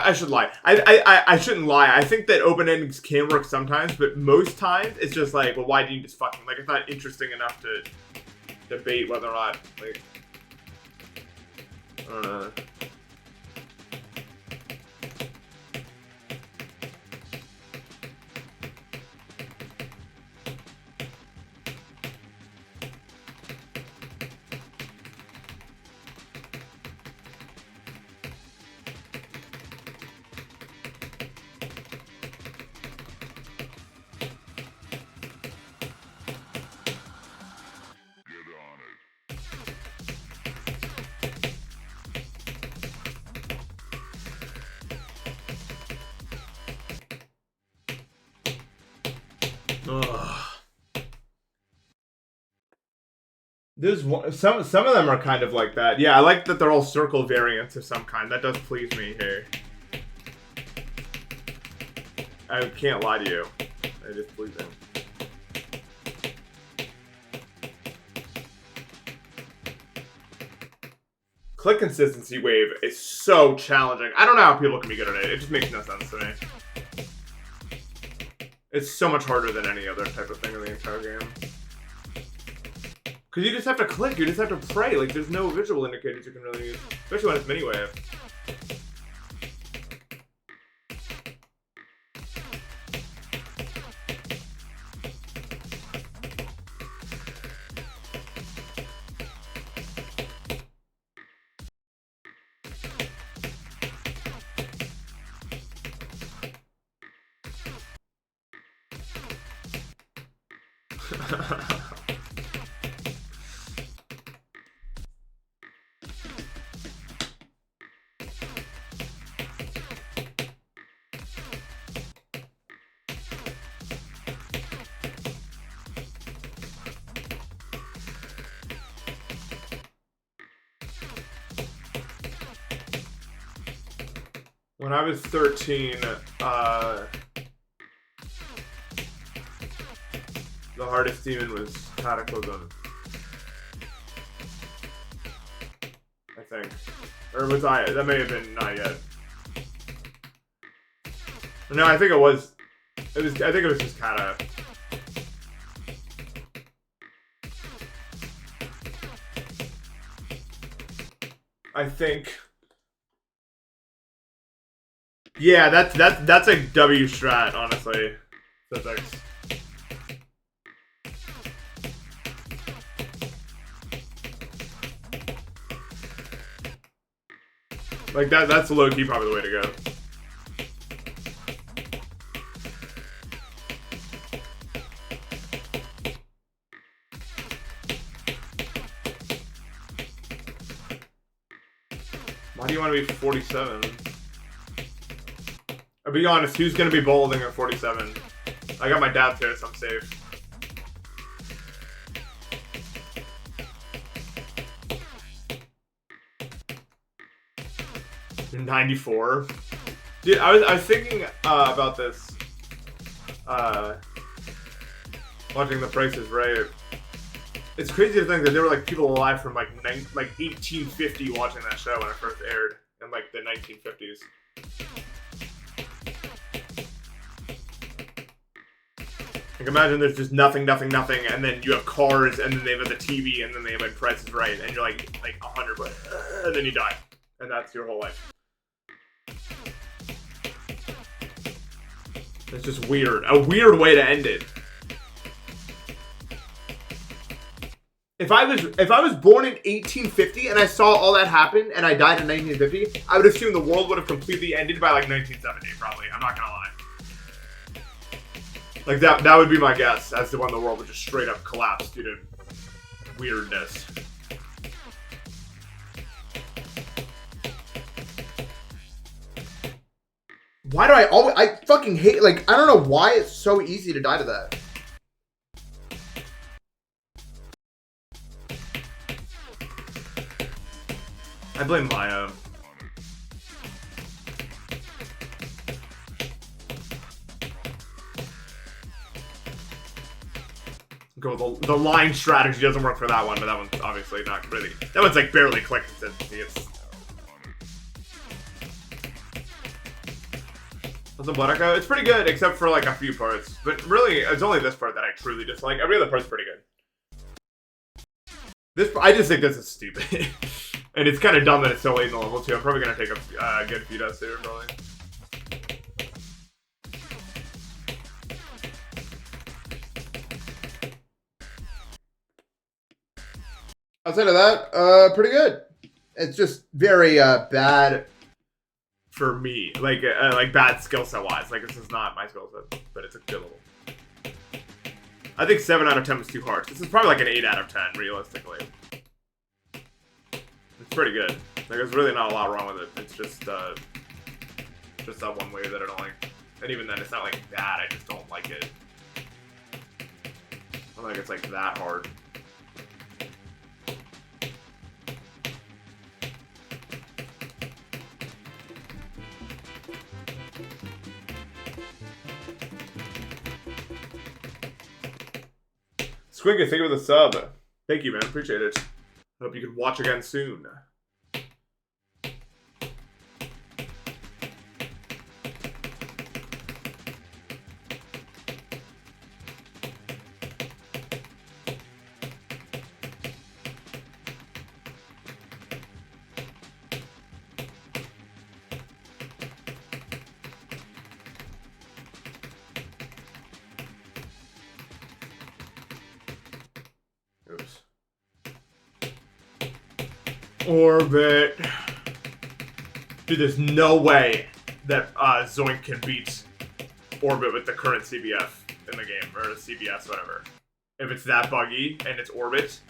I should lie. I shouldn't lie. I think that open endings can work sometimes, but most times it's just like, well, why didn't you just fucking, like, it's not interesting enough to debate whether or not, like, I don't know. There's one, some of them are kind of like that. Yeah, I like that they're all circle variants of some kind. That does please me here. I can't lie to you. It is pleasing. Click consistency wave is so challenging. I don't know how people can be good at it. It just makes no sense to me. It's so much harder than any other type of thing in the entire game. Because you just have to click, you just have to pray. Like, there's no visual indicators you can really use. Especially when it's mini-wave. When I was 13, the hardest demon was Cataclysm. I think. Or was I? That may have been not yet. No, I think it was. I think it was just Kata. I think. Yeah, that's a W strat, honestly. Physics. Like that's low-key probably the way to go. Why do you want to be 47? I'll be honest, who's gonna be bowling at 47? I got my dad's here, so I'm safe. You're 94? Dude, I was thinking about this. Watching The Price is Right. It's crazy to think that there were like people alive from like 1850 watching that show when it first aired in like the 1950s. Like imagine there's just nothing, and then you have cars, and then they have the TV, and then they have like Price is Right, and you're like 100, but and then you die, and that's your whole life. It's just weird, a weird way to end it. If I was born in 1850 and I saw all that happen and I died in 1950, I would assume the world would have completely ended by like 1970, probably. I'm not gonna lie. Like that would be my guess as to when the world would just straight up collapse due to weirdness. Why do I fucking hate, like, I don't know why it's so easy to die to that. I blame Maya. Go with the line strategy doesn't work for that one, but that one's obviously not really. That one's like barely clicked. It's What's the Blood Echo? It's pretty good, except for like a few parts. But really, it's only this part that I truly dislike. Every other part's pretty good. I just think this is stupid. And it's kind of dumb that it's so late in the level, too. I'm probably going to take a good few deaths here, probably. Outside of that, pretty good. It's just very bad for me. Like bad skill set wise. Like, this is not my skill set, but it's a good level. I think 7 out of 10 was too harsh. This is probably like an 8 out of 10, realistically. It's pretty good. Like, there's really not a lot wrong with it. It's just that one wave that I don't like. And even then, it's not like that. I just don't like it. I don't think it's like that hard. Squingus, thank you for the sub. Thank you, man. Appreciate it. Hope you can watch again soon. Orbit. Dude, there's no way that Zoink can beat Orbit with the current CBF in the game, or CBS, whatever. If it's that buggy and it's Orbit,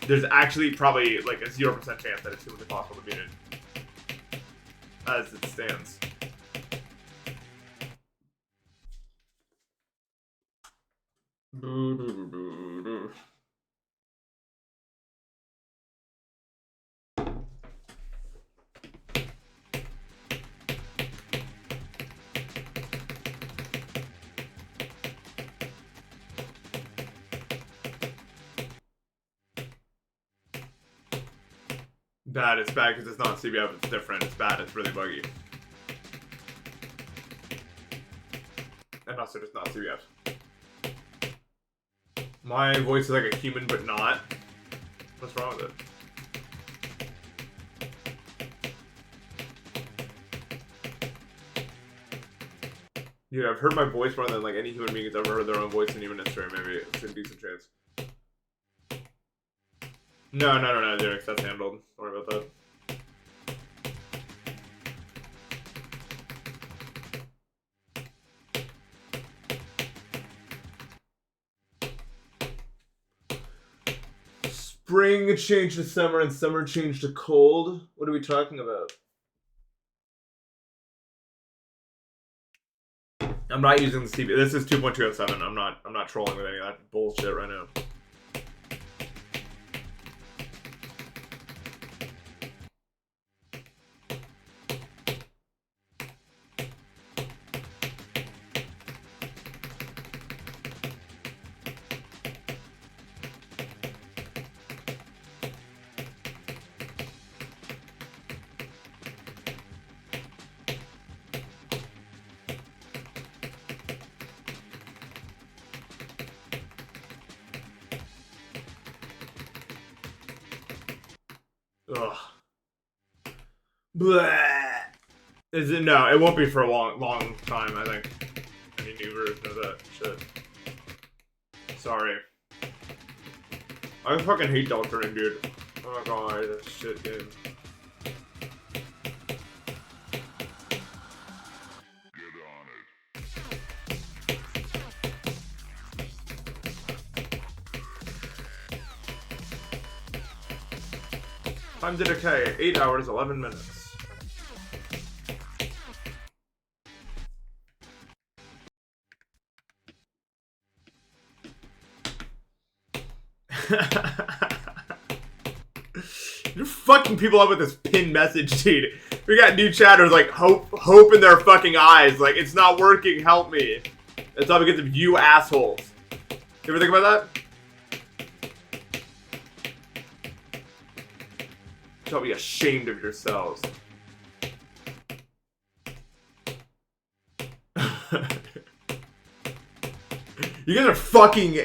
there's actually probably like a 0% chance that it's humanly possible to beat it. As it stands. Bad, it's bad because it's not CBF, it's different. It's bad, it's really buggy. And also just not CBF. My voice is like a human, but not. What's wrong with it? Dude, I've heard my voice more than like any human being has ever heard their own voice in human history. Maybe it's a decent chance. No, Derek, that's handled. Don't worry about that. Spring changed to summer and summer changed to cold? What are we talking about? I'm not using the CB. This is 2.207. I'm not trolling with any of that bullshit right now. Ugh. Bleh. Is it? No, it won't be for a long time, I think. Any new version of that shit. Sorry. I fucking hate Deltarune, dude. Oh my god, that shit game. Time to decay, 8 hours, 11 minutes. You're fucking people up with this pinned message, dude. We got new chatters like hope in their fucking eyes. Like, it's not working, help me. It's all because of you assholes. You ever think about that? Don't be ashamed of yourselves. You guys are fucking...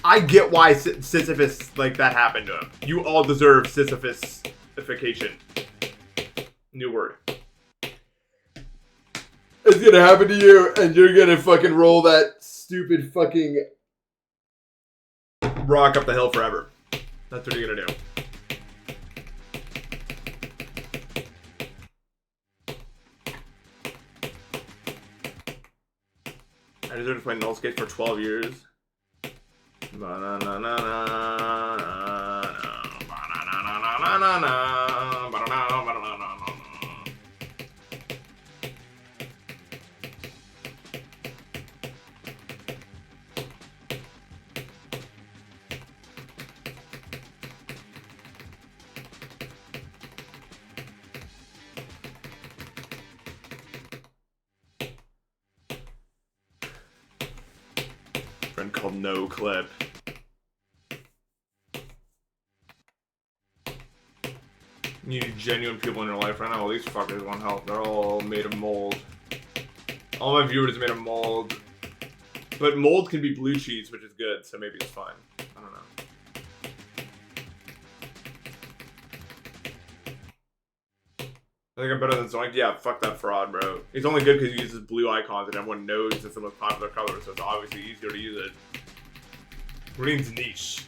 I get why Sisyphus, like, that happened to him. You all deserve Sisyphus-ification. New word. It's gonna happen to you, and you're gonna fucking roll that stupid fucking rock up the hill forever. That's what you're gonna do. I deserve to play Null Skate for 12 years. Friend called No Clip. You need genuine people in your life right now. Well, these fuckers want help. They're all made of mold. All my viewers are made of mold. But mold can be blue cheese, which is good, so maybe it's fine. I don't know. I think I'm better than Zoink. Yeah, fuck that fraud, bro. He's only good because he uses blue icons and everyone knows it's the most popular color, so it's obviously easier to use it. Green's niche.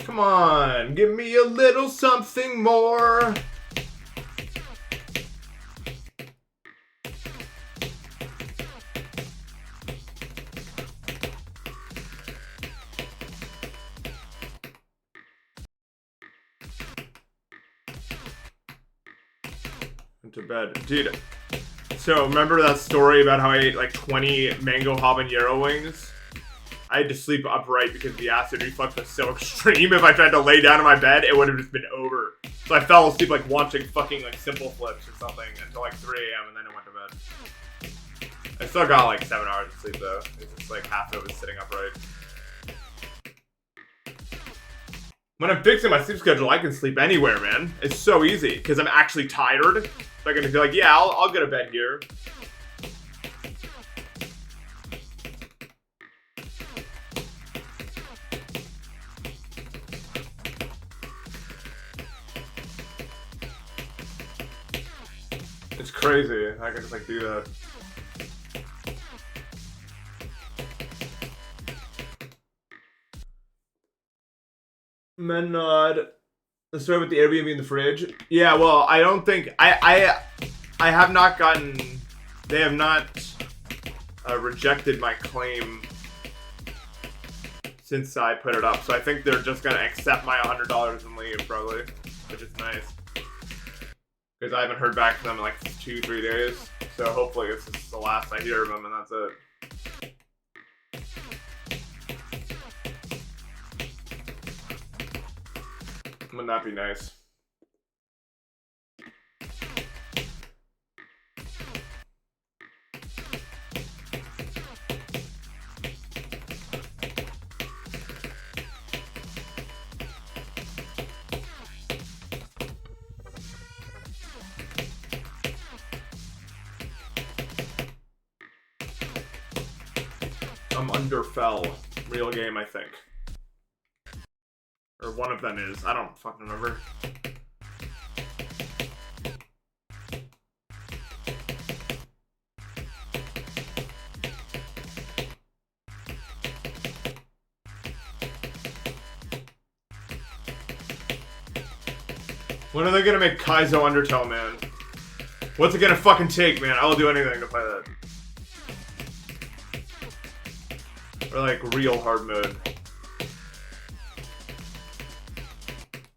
Come on, give me a little something more. To bed. Dude, so remember that story about how I ate like 20 mango habanero wings? I had to sleep upright because the acid reflux was so extreme. If I tried to lay down in my bed, it would have just been over. So I fell asleep like watching fucking like Simple Flips or something until like 3 a.m. and then I went to bed. I still got like 7 hours of sleep though. It's just like half of it was sitting upright. When I'm fixing my sleep schedule, I can sleep anywhere, man. It's so easy because I'm actually tired. So I'm gonna be like, yeah, I'll go to bed here. It's crazy. I can just like do that. Menod. The story with the Airbnb in the fridge. Yeah, well, I don't think I have not gotten. They have not rejected my claim since I put it up. So I think they're just gonna accept my $100 and leave probably, which is nice because I haven't heard back from them in like 2-3 days. So hopefully this is the last I hear of them and that's it. Wouldn't that be nice? I'm underfell. Real game, I think. Or one of them is. I don't fucking remember. When are they gonna make Kaizo Undertale, man? What's it gonna fucking take, man? I'll do anything to play that. Or like real hard mode.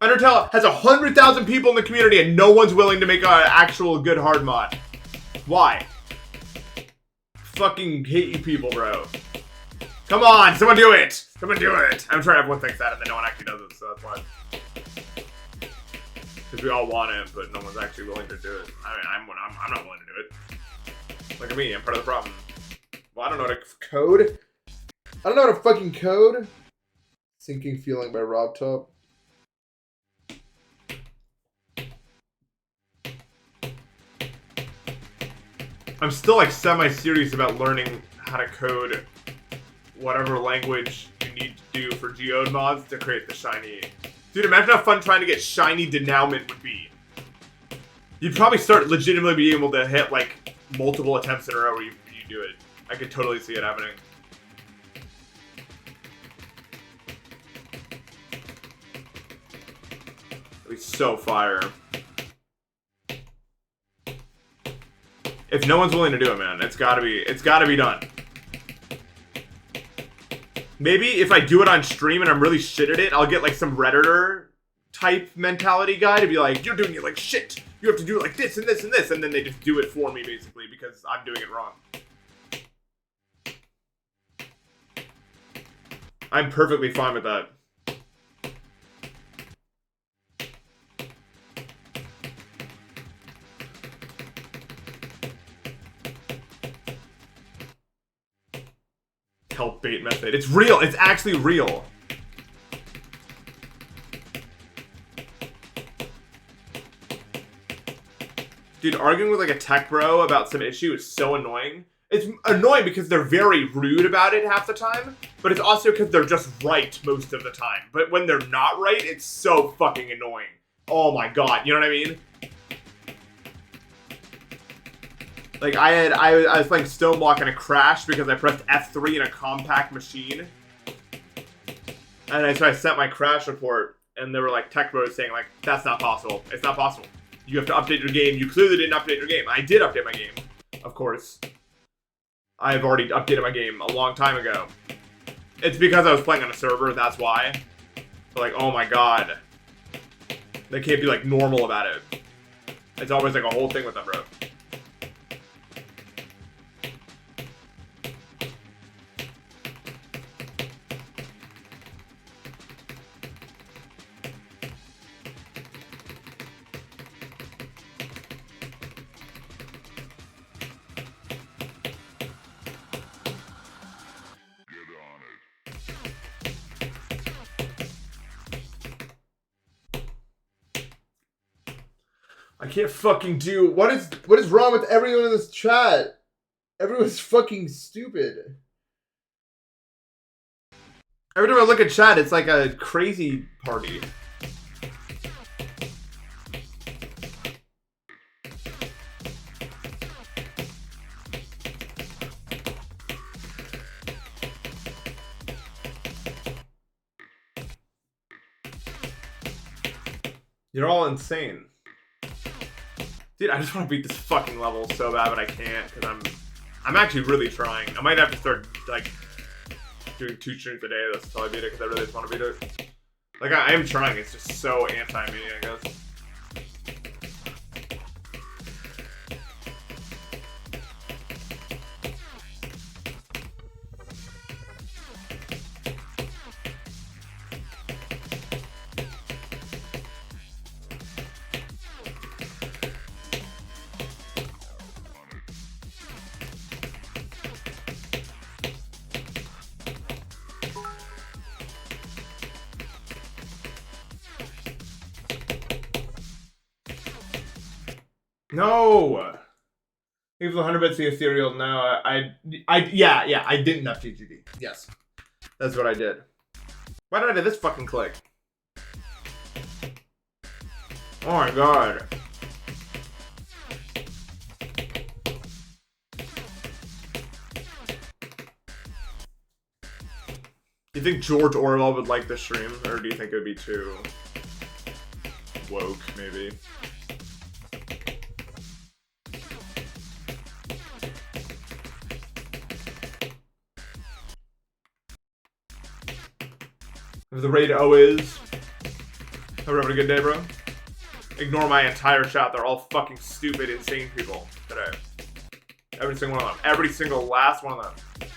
Undertale has 100,000 people in the community and no one's willing to make an actual good hard mod. Why? Fucking hate you people, bro. Come on, someone do it! Someone do it! I'm sure everyone thinks that and then no one actually does it, so that's why. Because we all want it, but no one's actually willing to do it. I mean, I'm not willing to do it. Look at me, I'm part of the problem. Well, I don't know how to code. I don't know how to fucking code. Sinking Feeling by Rob Top. I'm still like semi-serious about learning how to code whatever language you need to do for geode mods to create the shiny. Dude, imagine how fun trying to get shiny denouement would be. You'd probably start legitimately being able to hit like multiple attempts in a row where you do it. I could totally see it happening. It'd be so fire. If no one's willing to do it, man, it's gotta be done. Maybe if I do it on stream and I'm really shit at it, I'll get like some Redditor type mentality guy to be like, you're doing it like shit. You have to do it like this and this and this, and then they just do it for me basically because I'm doing it wrong. I'm perfectly fine with that. Help bait method. It's real. It's actually real. Dude, arguing with like a tech bro about some issue is so annoying. It's annoying because they're very rude about it half the time, but it's also because they're just right most of the time. But when they're not right, it's so fucking annoying. Oh my god, you know what I mean? Like, I was playing Stoneblock and it crashed because I pressed F3 in a compact machine. And so I sent my crash report, and they were like, tech bros saying like, that's not possible. It's not possible. You have to update your game. You clearly didn't update your game. I did update my game, of course. I've already updated my game a long time ago. It's because I was playing on a server, that's why. But like, oh my god. They can't be like normal about it. It's always like a whole thing with them, bro. I can't fucking do... What is wrong with everyone in this chat? Everyone's fucking stupid. Every time I look at chat, it's like a crazy party. You're all insane. Dude, I just want to beat this fucking level so bad, but I can't, because I'm actually really trying. I might have to start, like, doing 2 streams a day. That's probably beat it, because I really just want to beat it. Like, I am trying. It's just so anti-me, I guess. No! Even 100 bits the ethereal. No, yeah, I didn't have TGD. Yes. That's what I did. Why did I do this fucking click? Oh my god. Do you think George Orwell would like this stream? Or do you think it would be too woke, maybe? The raid O is. Hope you're having a good day, bro. Ignore my entire chat. They're all fucking stupid, insane people today. Every single one of them. Every single last one of them.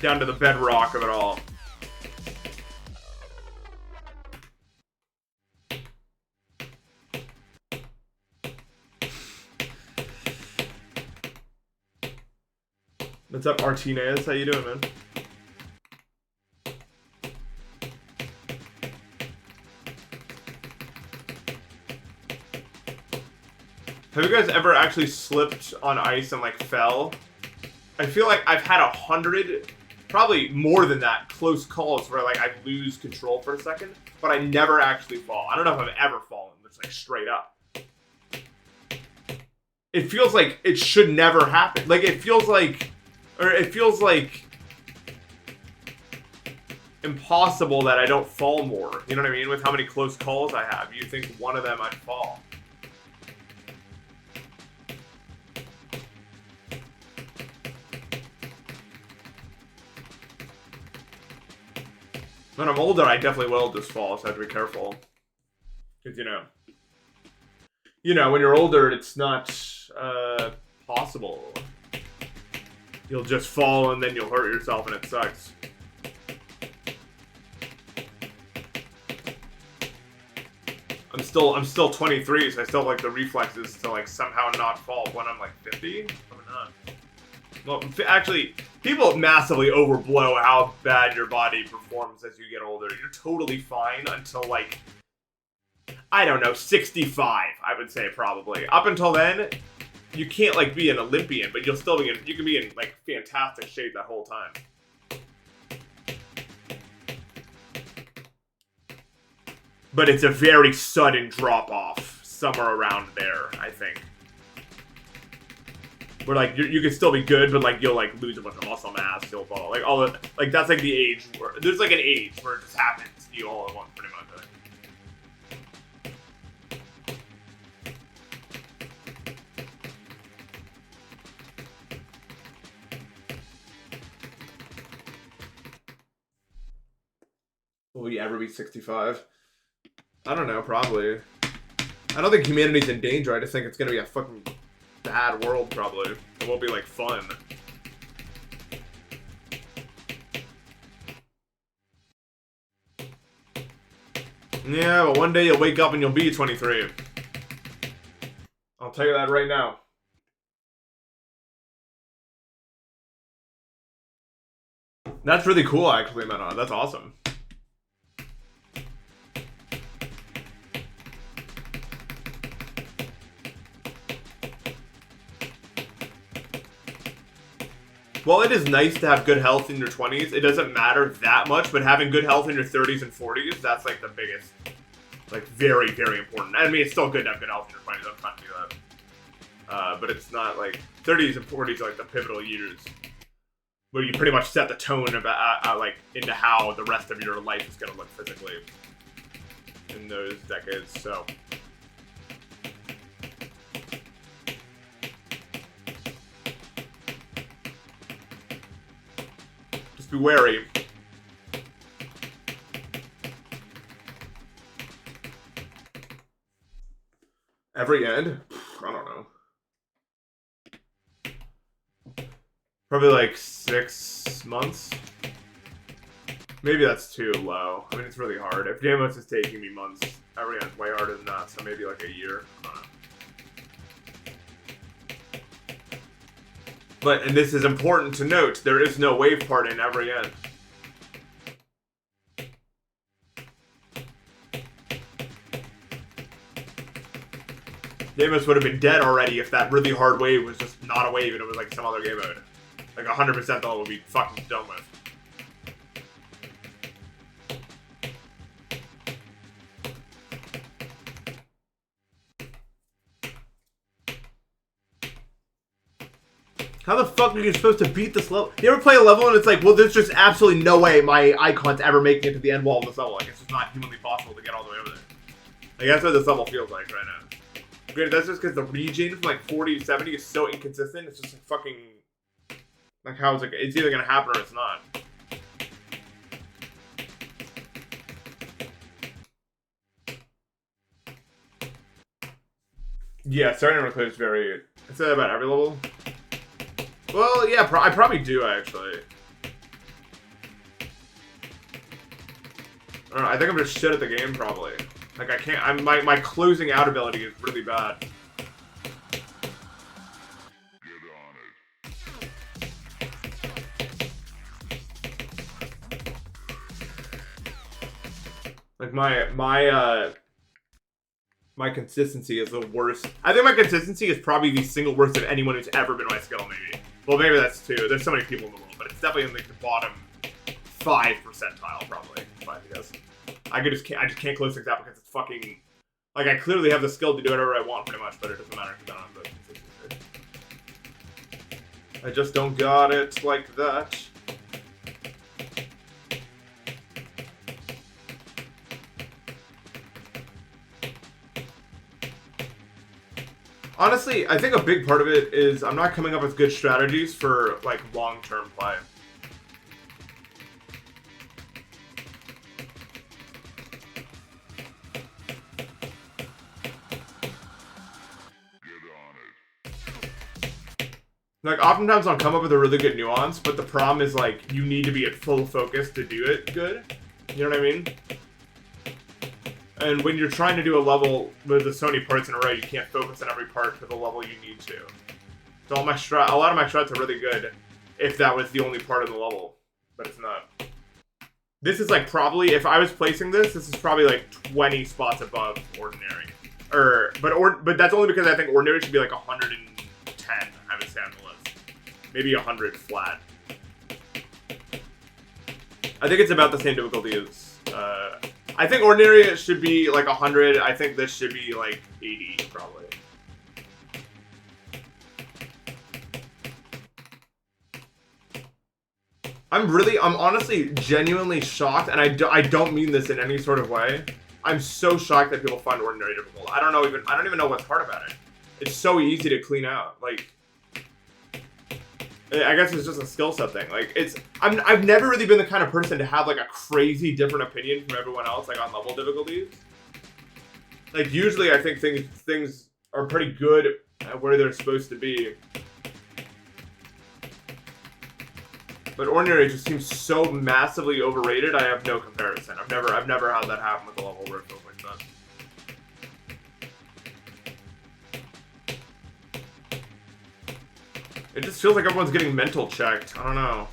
Down to the bedrock of it all. What's up, Martinez? How you doing, man? Have you guys ever actually slipped on ice and like fell? I feel like I've had 100, probably more than that, close calls where like I lose control for a second, but I never actually fall. I don't know if I've ever fallen, just like straight up. It feels like it should never happen. Like it feels like impossible that I don't fall more. You know what I mean? With how many close calls I have, you think one of them I'd fall. When I'm older, I definitely will just fall, so I have to be careful. Because, you know, when you're older, it's not possible. You'll just fall and then you'll hurt yourself and it sucks. I'm still 23, so I still have like the reflexes to like somehow not fall when I'm like 50. Probably not. Well, actually, people massively overblow how bad your body performs as you get older. You're totally fine until like, I don't know, 65, I would say probably. Up until then, you can't like be an Olympian, but you'll still be in, you can be in like fantastic shape that whole time. But it's a very sudden drop off somewhere around there, I think. where like you can still be good, but like you'll like lose a bunch of muscle mass, you'll fall, like all the like that's like the age where there's like an age where it just happens to you all at once, pretty much. Will we ever be 65? I don't know, probably. I don't think humanity's in danger. I just think it's gonna be a fucking bad world, probably. It won't be, like, fun. Yeah, but one day you'll wake up and you'll be 23. I'll tell you that right now. That's really cool, actually, Manon. That's awesome. While it is nice to have good health in your 20s, it doesn't matter that much, but having good health in your 30s and 40s, that's like the biggest, like very, very important. I mean, it's still good to have good health in your 20s, I'm trying to do that. But it's not like, 30s and 40s are like the pivotal years, where you pretty much set the tone about, like, into how the rest of your life is going to look physically in those decades, so. Be wary. Every end? I don't know. Probably like 6 months. Maybe that's too low. I mean, it's really hard. If Damos is taking me months, every end's way harder than that, so maybe like a year. I don't know. But, and this is important to note, there is no wave part in every end. Damos would have been dead already if that really hard wave was just not a wave and it was like some other game mode. Like 100% the level would be fucking done with. How the fuck are you supposed to beat this level? You ever play a level and it's like, well, there's just absolutely no way my icon's ever making it to the end wall of this level. Like, it's just not humanly possible to get all the way over there. Like, that's what this level feels like right now. Granted, that's just because the regen from like 40 to 70 is so inconsistent. It's just like fucking... Like, how is it... It's either going to happen or it's not. Yeah, starting to clear is very... I'd say that about every level. Well, yeah, I probably do, actually. I don't know, I think I'm just shit at the game, probably. Like, I can't... my closing out ability is really bad. Like, my consistency is the worst. I think my consistency is probably the single worst of anyone who's ever been my skill, maybe. Well, maybe that's two. There's so many people in the world, but it's definitely in like the bottom 5 percentile, probably. If I had to guess. I just can't close things out because it's fucking... Like, I clearly have the skill to do whatever I want, pretty much, but it doesn't matter because I don't have the consistency. I just don't got it like that. Honestly, I think a big part of it is I'm not coming up with good strategies for, like, long-term play. Like, oftentimes I'll come up with a really good nuance, but the problem is, like, you need to be at full focus to do it good. You know what I mean? And when you're trying to do a level with so many parts in a row, you can't focus on every part to the level you need to. So a lot of my strats are really good if that was the only part of the level, but it's not. This is like probably, if I was placing this is probably like 20 spots above ordinary. But that's only because I think ordinary should be like 110, I would say, on the list. Maybe 100 flat. I think it's about the same difficulty as, I think ordinary should be like 100. I think this should be like 80, probably. I'm honestly genuinely shocked, and I don't mean this in any sort of way. I'm so shocked that people find ordinary difficult. I don't even know what's hard about it. It's so easy to clean out. Like, I guess it's just a skill set thing. Like, I've never really been the kind of person to have like a crazy different opinion from everyone else, like on level difficulties. Like, usually I think things are pretty good at where they're supposed to be. But ordinary just seems so massively overrated. I have no comparison. I've never had that happen with a level where it feels like that. It just feels like everyone's getting mental checked. I don't know.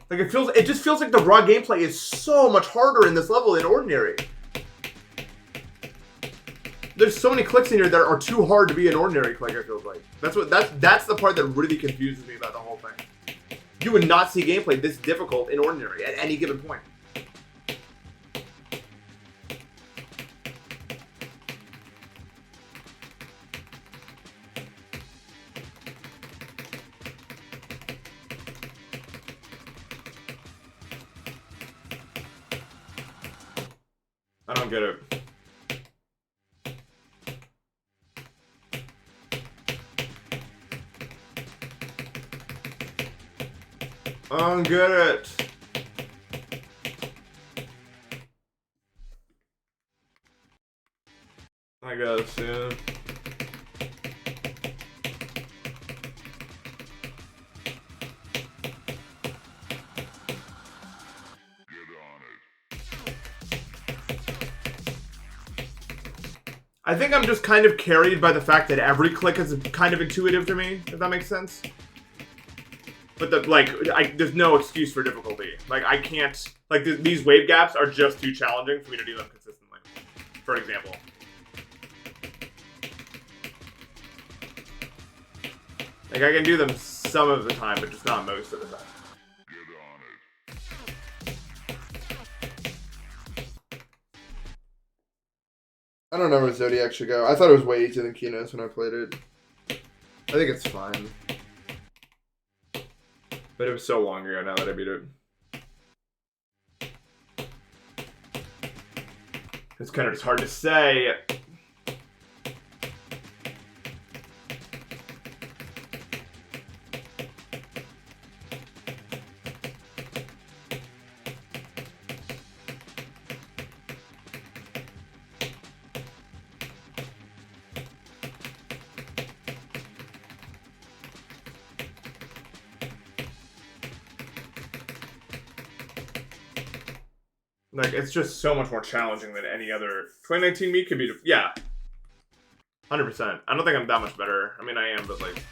Like it just feels like the raw gameplay is so much harder in this level than ordinary. There's so many clicks in here that are too hard to be an ordinary click, I feel like. That's the part that really confuses me about the whole thing. You would not see gameplay this difficult in ordinary at any given point. I don't get it. I don't get it. I guess, yeah. I think I'm just kind of carried by the fact that every click is kind of intuitive to me, if that makes sense. But there's no excuse for difficulty. Like, I can't, like, these wave gaps are just too challenging for me to do them consistently, for example. Like, I can do them some of the time, but just not most of the time. I don't know where Zodiac should go. I thought it was way easier than Kinos when I played it. I think it's fine. But it was so long ago now that I beat it. It's kind of just hard to say. Like, it's just so much more challenging than any other 2019 me could be. Yeah. 100%. I don't think I'm that much better. I mean, I am, but, like,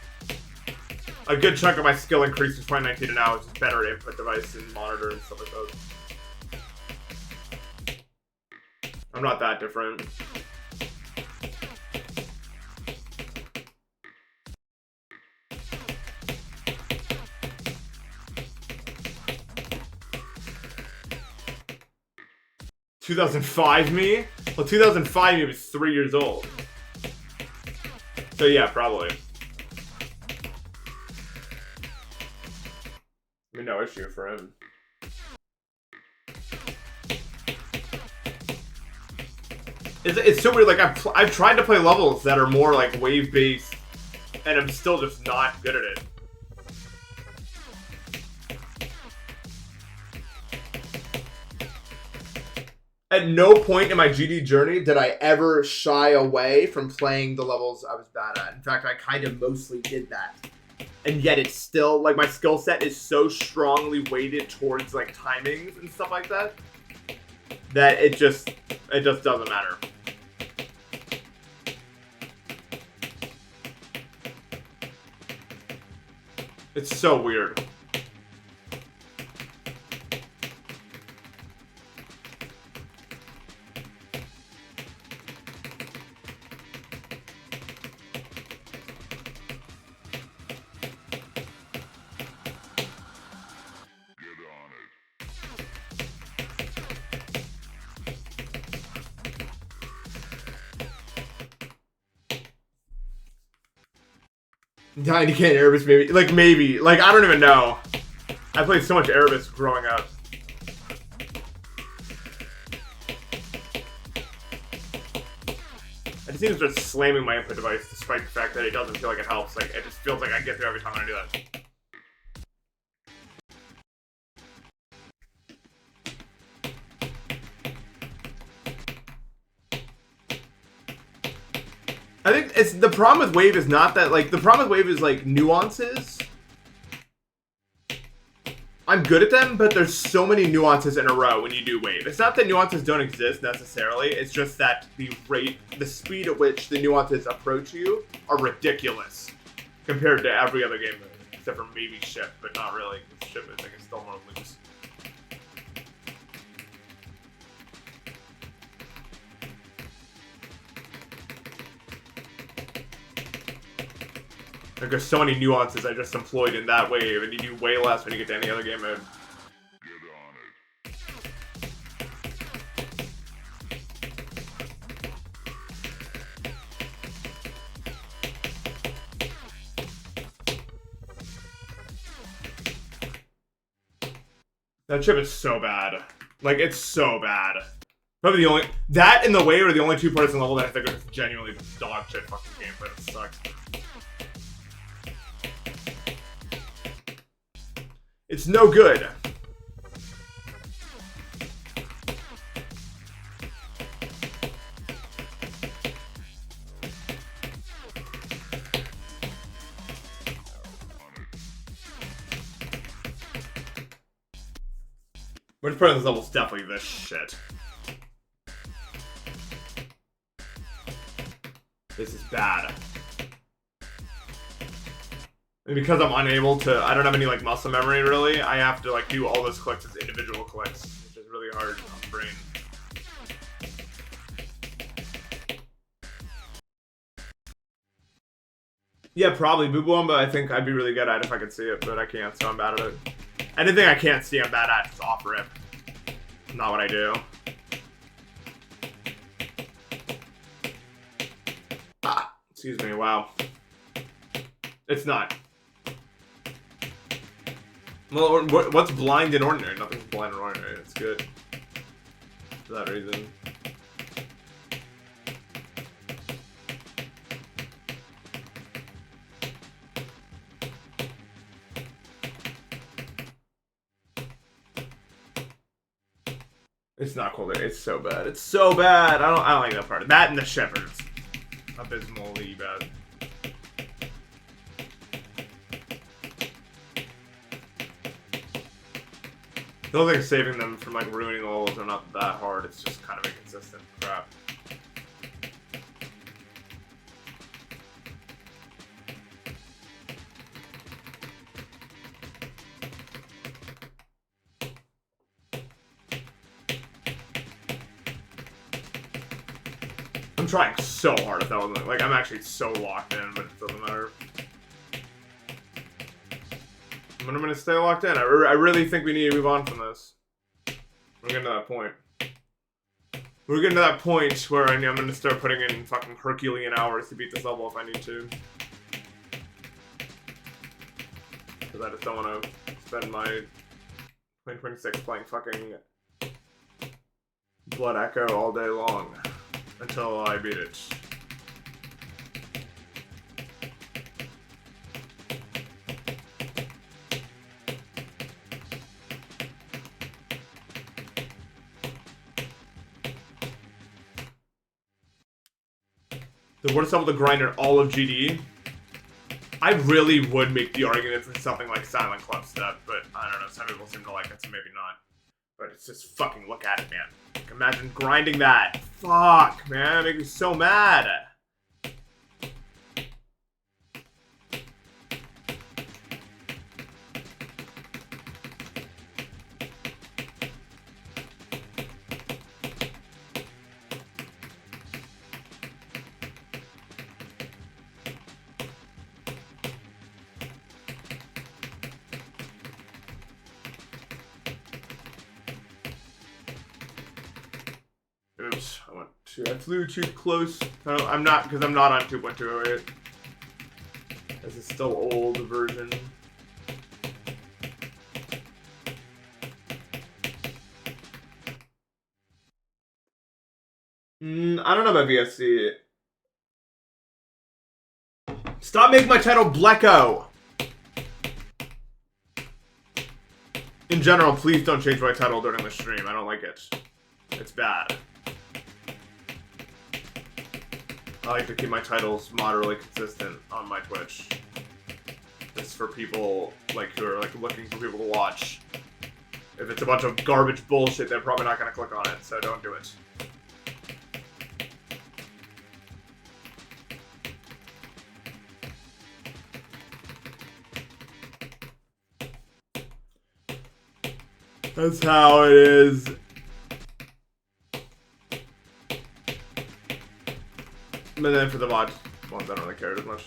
a good chunk of my skill increase from 2019 to now is just better input device and monitor and stuff like that. I'm not that different. $2005 me? Well, 2005 me was 3 years old. So yeah, probably. I mean, no issue for him. It's so weird. Like, I've tried to play levels that are more like wave based, and I'm still just not good at it. At no point in my GD journey did I ever shy away from playing the levels I was bad at. In fact, I kind of mostly did that. And yet it's still, like, my skill set is so strongly weighted towards, like, timings and stuff like that, that it just doesn't matter. It's so weird. Tiny can Erebus, maybe. Like, maybe. Like, I don't even know. I played so much Erebus growing up. I just need to start slamming my input device despite the fact that it doesn't feel like it helps. Like, it just feels like I get through every time I do that. I think it's the problem with Wave is not that, like, the problem with Wave is, like, nuances. I'm good at them, but there's so many nuances in a row when you do Wave. It's not that nuances don't exist necessarily, it's just that the speed at which the nuances approach you are ridiculous compared to every other game mode, except for maybe Ship, but not really. Ship is, like, it's still more loose. Like, there's so many nuances I just employed in that Wave, and you do way less when you get to any other game mode. That chip is so bad. Like, it's so bad. Probably the only... That and the Wave are the only two parts in the level that I think are just genuinely just dog shit fucking gameplay. It sucks. It's no good. Which part of this level is definitely this shit. This is bad. And because I'm unable to, I don't have any, like, muscle memory, really, I have to, like, do all those clicks as individual clicks, which is really hard on the brain. Yeah, probably. Booboomba, I think I'd be really good at if I could see it, but I can't, so I'm bad at it. Anything I can't see, I'm bad at. It's off rip. Not what I do. Ah, excuse me, wow. It's not. Well, what's blind in ordinary? Nothing's blind in ordinary. It's good. For that reason. It's not cool. It's so bad. It's so bad. I don't like that part. That and the Shepherds. Abysmally bad. The only thing saving them from, like, ruining the levels are not that hard. It's just kind of inconsistent crap. I'm trying so hard at that one. Like, I'm actually so locked in, but it doesn't matter. I'm gonna stay locked in. I really think we need to move on from this. We're getting to that point. We're getting to that point where I'm gonna start putting in fucking Herculean hours to beat this level if I need to. Because I just don't want to spend my 2026 playing fucking Blood Echo all day long until I beat it. The worst level to grind in all of GD. I really would make the argument for something like Silent Club Step, but I don't know, some people seem to like it, so maybe not. But it's just fucking, look at it, man. Like, imagine grinding that. Fuck, man, it makes me so mad. Oops, I flew too close. I'm not, because I'm not on 2.208. This is still old version. I don't know about VSC. Stop making my title Blecko! In general, please don't change my title during the stream. I don't like it. It's bad. I like to keep my titles moderately consistent on my Twitch. It's for people like who are like looking for people to watch. If it's a bunch of garbage bullshit, they're probably not going to click on it, so don't do it. That's how it is. But then for the Vods ones, I don't really care as much.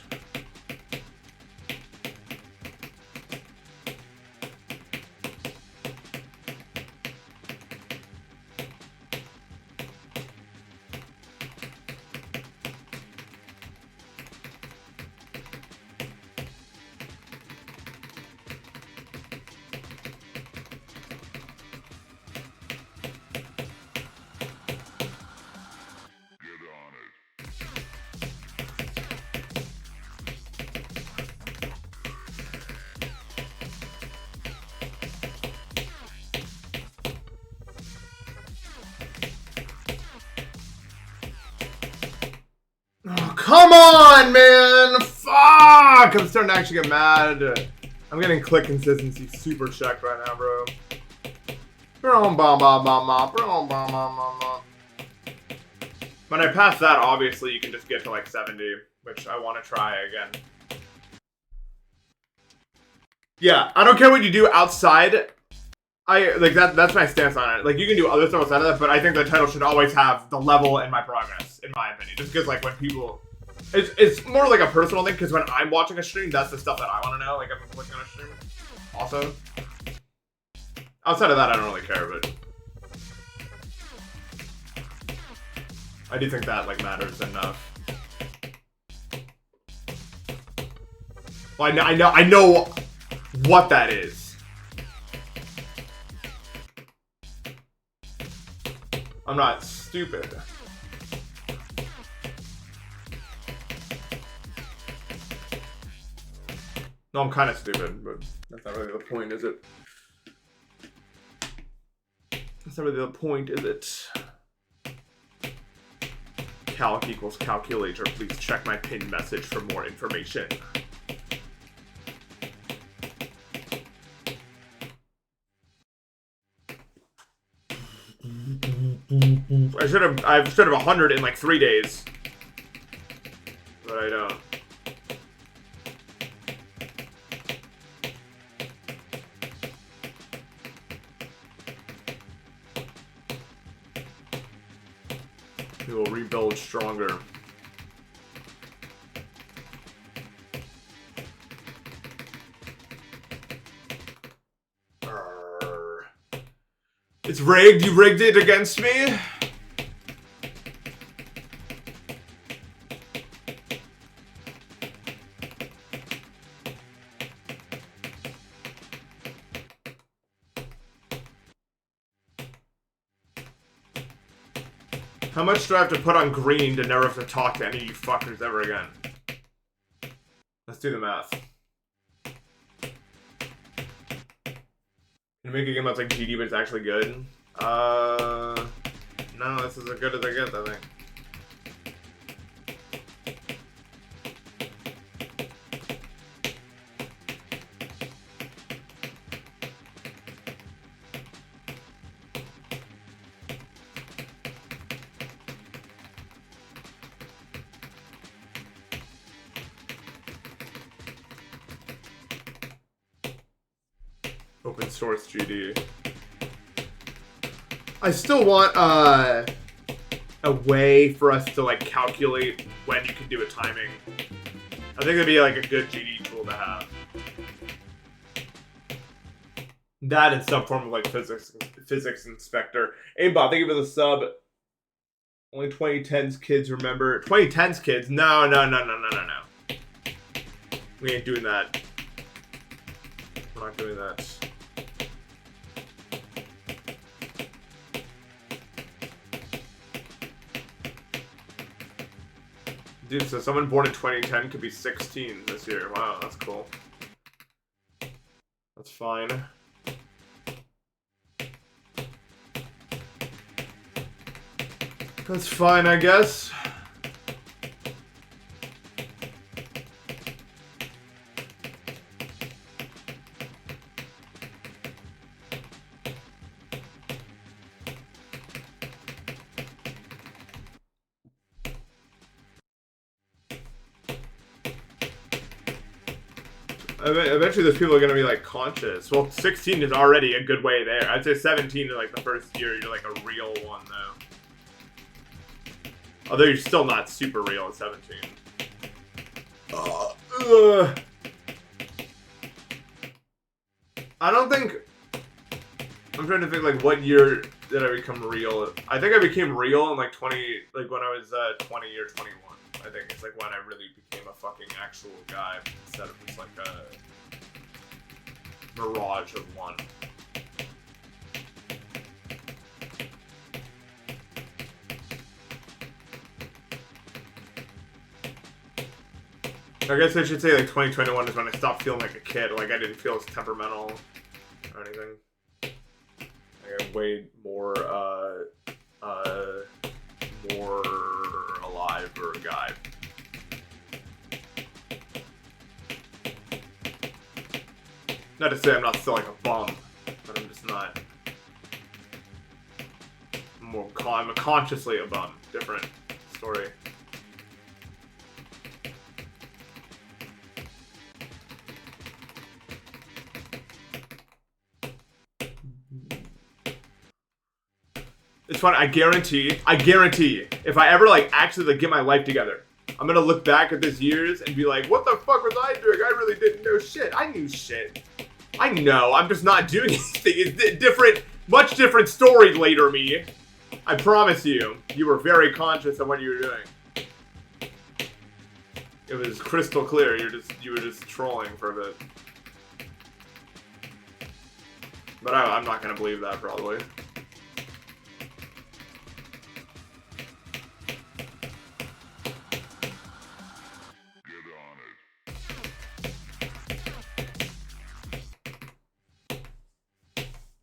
Oh, come on, man! Fuck! I'm starting to actually get mad. I'm getting click consistency super checked right now, bro. When I pass that, obviously, you can just get to like 70, which I want to try again. Yeah, I don't care what you do outside. That's my stance on it. Like, you can do other stuff outside of that, but I think the title should always have the level and my progress, in my opinion. Just because, like, when people... It's more like a personal thing, because when I'm watching a stream, that's the stuff that I want to know. Like, if I'm clicking on a stream. Also. Outside of that, I don't really care, but... I do think that, like, matters enough. Well, I know what that is. I'm not stupid. No, I'm kind of stupid, but that's not really the point, is it? That's not really the point, is it? Calc equals calculator. Please check my pinned message for more information. I should have 100 in like 3 days. But I don't. We will rebuild stronger. It's rigged. You rigged it against me? How much do I have to put on green to never have to talk to any of you fuckers ever again? Let's do the math. You make a game that's like GD, but it's actually good. No, this is as good as I get, I think. Open source GD. I still want a way for us to like calculate when you can do a timing. I think it'd be like a good GD tool to have. That and some form of like physics inspector. Aimbot, thank you for the sub. Only 2010s kids remember. 2010s kids? No. We ain't doing that. We're not doing that. Dude, so someone born in 2010 could be 16 this year. Wow, that's cool. That's fine. That's fine, I guess. Eventually those people are going to be, like, conscious. Well, 16 is already a good way there. I'd say 17 is, like, the first year you're, like, a real one, though. Although you're still not super real at 17. I don't think... I'm trying to think, like, what year did I become real? I think I became real in, like, 20... Like, when I was 20 or 21. I think it's, like, when I really became a fucking actual guy instead of just, like, a mirage of one. I guess I should say, like, 2021 is when I stopped feeling like a kid. Like, I didn't feel as temperamental or anything. Like, I'm way more, more alive or a guy. Not to say I'm not still, like, a bum, but I'm just not... I'm consciously a bum. Different story. It's fun. I guarantee, if I ever, like, actually, like, get my life together, I'm gonna look back at this years and be like, what the fuck was I doing? I really didn't know shit. I knew shit. I know. I'm just not doing anything. It's different, much different story later, me. I promise you. You were very conscious of what you were doing. It was crystal clear. You were just trolling for a bit. But I'm not gonna believe that, probably.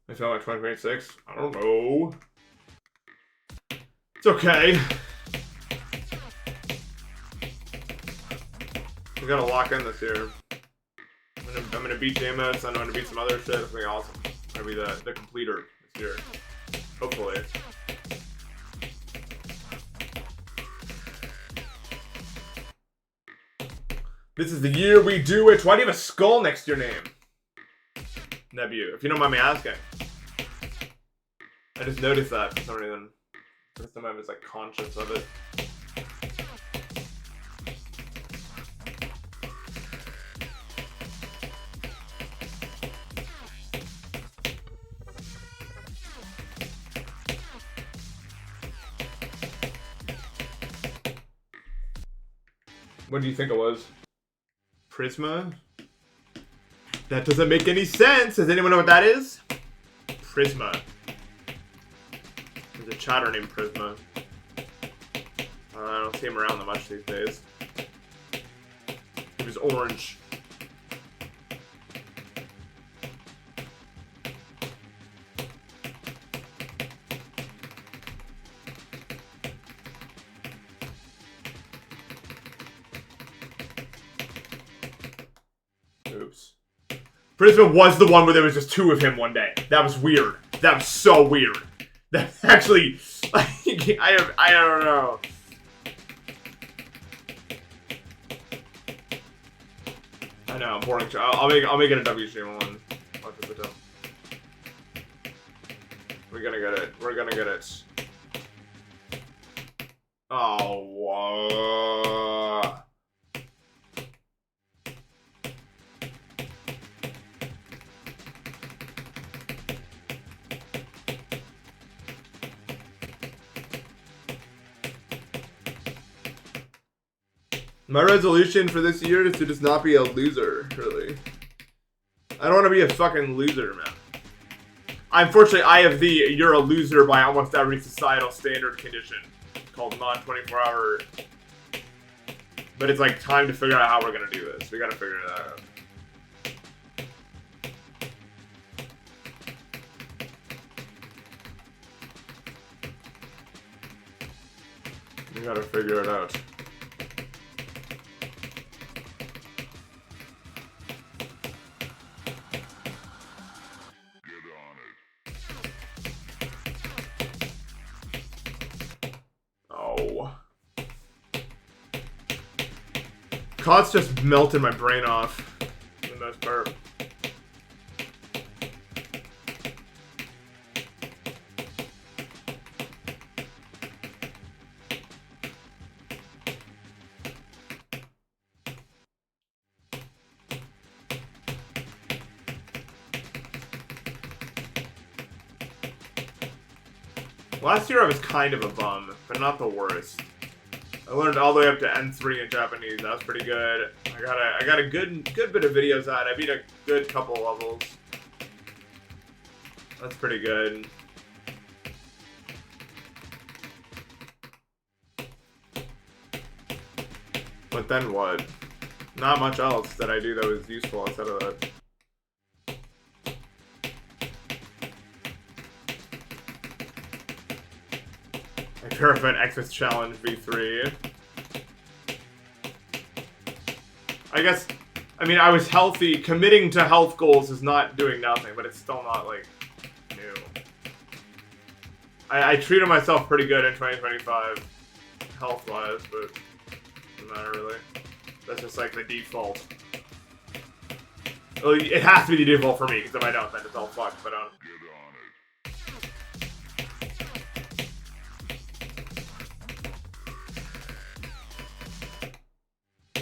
I feel like 2026. I don't know. It's okay. We gotta lock in this year. I'm gonna beat Jameis. I'm gonna beat some other shit. It's gonna be awesome. I'm gonna be the completer this year. Hopefully. This is the year we do it. Why do you have a skull next to your name? Nebu, if you don't mind me asking. I just noticed that for some reason. First time I was, like, conscious of it. What do you think it was? Prisma? That doesn't make any sense! Does anyone know what that is? Prisma. There's a chatter named Prisma. I don't see him around that much these days. He was orange. Oops. Prisma was the one where there was just two of him one day. That was weird. That was so weird. That actually, I don't know. I know, I'm boring. I'll make it a W stream one. We're gonna get it. We're gonna get it. Oh. My resolution for this year is to just not be a loser, really. I don't want to be a fucking loser, man. Unfortunately, I have the you're a loser by almost every societal standard condition called non-24 hour. But it's like time to figure out how we're gonna do this. We gotta figure that out. We gotta figure it out. Oh. COD's just melted my brain off for the most part. Last year I was kind of a bum, but not the worst. I learned all the way up to N3 in Japanese. That was pretty good. I got a good bit of videos out. I beat a good couple levels. That's pretty good. But then what? Not much else that I do that was useful outside of that. Caravan Xmas Challenge V3. I mean, I was healthy. Committing to health goals is not doing nothing, but it's still not, like, new. I treated myself pretty good in 2025, health-wise, but doesn't matter, really. That's just, like, the default. Well, it has to be the default for me, because if I don't, then it's all fucked, but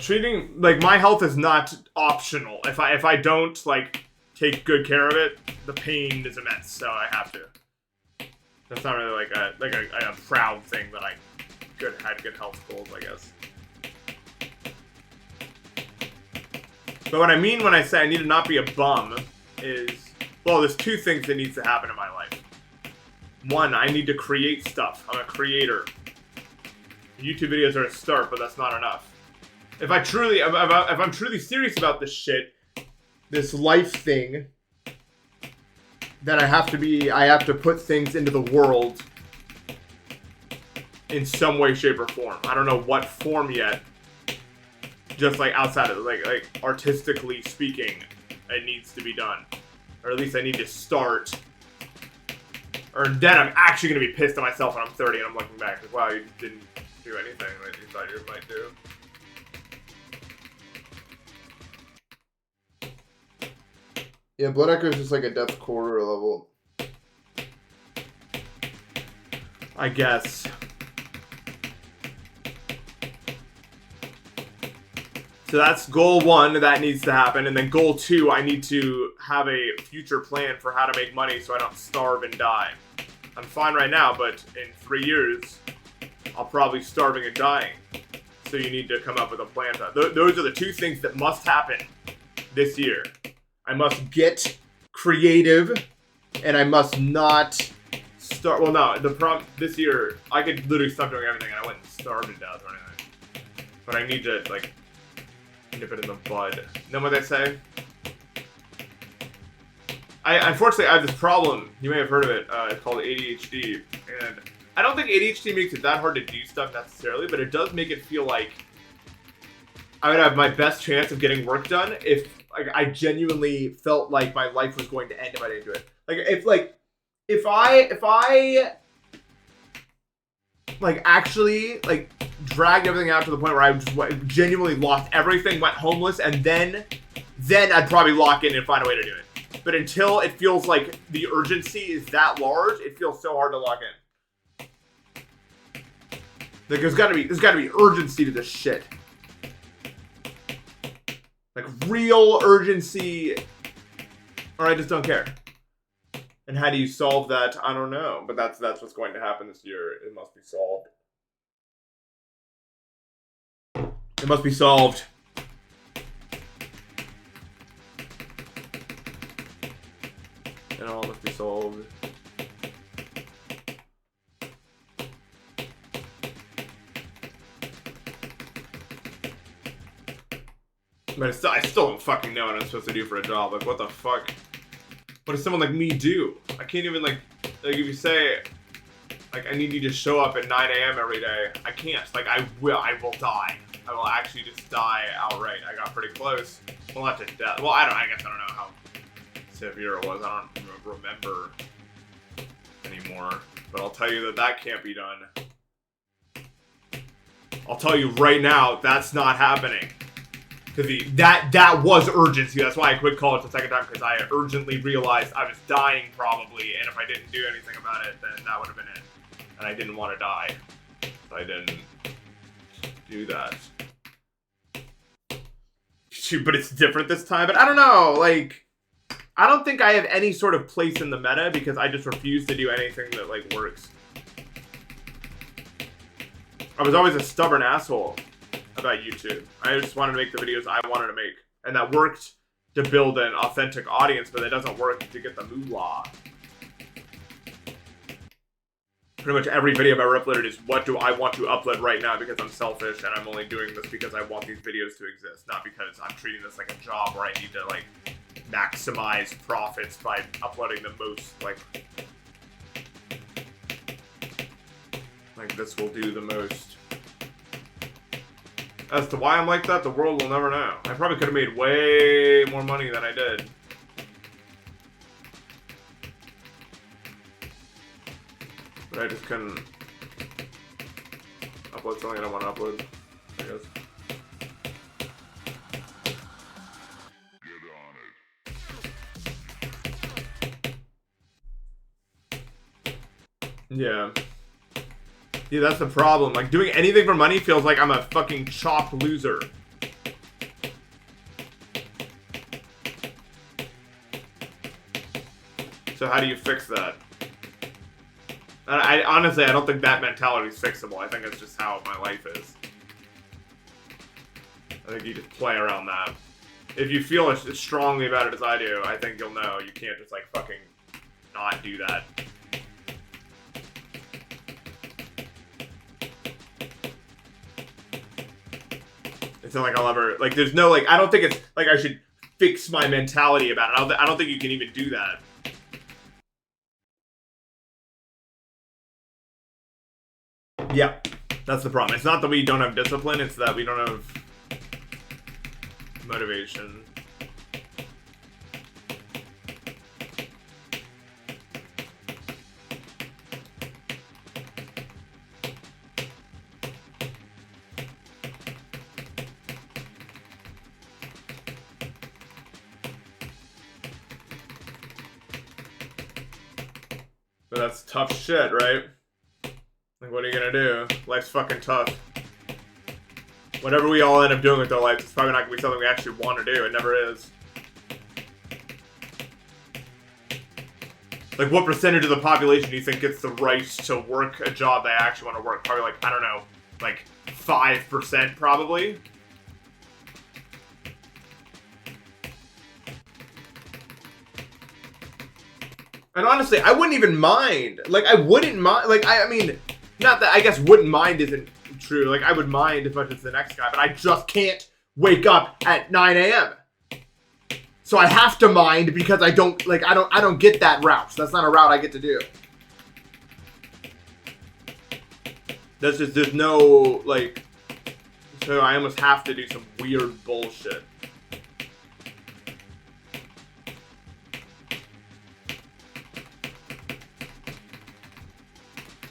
treating, like, my health is not optional. If I don't, like, take good care of it, the pain is immense, so I have to. That's not really like a proud thing that I had good health goals, I guess. But what I mean when I say I need to not be a bum is, well, there's two things that needs to happen in my life. One, I need to create stuff. I'm a creator. YouTube videos are a start, but that's not enough. If I'm truly serious about this shit, this life thing, then I have to put things into the world in some way, shape, or form. I don't know what form yet. Just like outside of like artistically speaking, it needs to be done, or at least I need to start. Or then I'm actually gonna be pissed at myself when I'm 30 and I'm looking back like, wow, you didn't do anything that you thought you might do. Yeah, Blood Echo is just like a depth quarter level. I guess. So that's goal 1, that needs to happen. And then goal 2, I need to have a future plan for how to make money so I don't starve and die. I'm fine right now, but in 3 years, I'll probably be starving and dying. So you need to come up with a plan. Those are the two things that must happen this year. I must get creative, and I must not start. Well, no, the problem this year, I could literally stop doing everything, and I wouldn't starve to death or anything. But I need to, like, nip it in the bud. Know what they say? Unfortunately, I have this problem. You may have heard of it. It's called ADHD, and I don't think ADHD makes it that hard to do stuff necessarily, but it does make it feel like I would have my best chance of getting work done if I genuinely felt like my life was going to end if I didn't do it. If I actually dragged everything out to the point where I just genuinely lost everything, went homeless, and then I'd probably lock in and find a way to do it. But until it feels like the urgency is that large, it feels so hard to lock in. Like there's gotta be urgency to this shit. Like real urgency, or I just don't care. And how do you solve that? I don't know, but that's what's going to happen this year. It must be solved. It must be solved. It all must be solved. But I still don't fucking know what I'm supposed to do for a job. Like, what the fuck? What does someone like me do? I can't even, like if you say, like, I need you to show up at 9 a.m. every day, I can't. Like, I will die. I will actually just die outright. I got pretty close. Well, not to death. Well, I guess I don't know how severe it was. I don't remember anymore. But I'll tell you that can't be done. I'll tell you right now, that's not happening. Because that was urgency. That's why I quit college the second time, because I urgently realized I was dying probably, and if I didn't do anything about it, then that would have been it. And I didn't want to die. So I didn't do that. Shoot, but it's different this time. But I don't know, like, I don't think I have any sort of place in the meta because I just refuse to do anything that, like, works. I was always a stubborn asshole about YouTube. I just wanted to make the videos I wanted to make. And that worked to build an authentic audience, but that doesn't work to get the moolah. Pretty much every video I've ever uploaded is what do I want to upload right now because I'm selfish and I'm only doing this because I want these videos to exist, not because I'm treating this like a job where I need to, like, maximize profits by uploading the most, like this will do the most. As to why I'm like that, the world will never know. I probably could have made way more money than I did. But I just couldn't upload something I don't want to upload, I guess. Yeah. Yeah, that's the problem. Like, doing anything for money feels like I'm a fucking chopped loser. So how do you fix that? I honestly, I don't think that mentality is fixable. I think it's just how my life is. I think you just play around that. If you feel as strongly about it as I do, I think you'll know you can't just, like, fucking not do that. It's not like I'll ever, like, there's no, like, I don't think it's, like, I should fix my mentality about it. I don't think you can even do that. Yeah, that's the problem. It's not that we don't have discipline, it's that we don't have motivation. But that's tough shit, right? Like, what are you gonna do? Life's fucking tough. Whatever we all end up doing with our lives, it's probably not gonna be something we actually want to do. It never is. Like, what percentage of the population do you think gets the right to work a job they actually want to work? Probably, like, I don't know, like 5% probably. And honestly, I wouldn't even mind. Like, I wouldn't mind. Like, I mean, not that, I guess wouldn't mind isn't true. Like, I would mind as much as the next guy, but I just can't wake up at 9 a.m. So I have to mind because I don't, like, I don't get that route. So that's not a route I get to do. That's just, there's no, like, so I almost have to do some weird bullshit.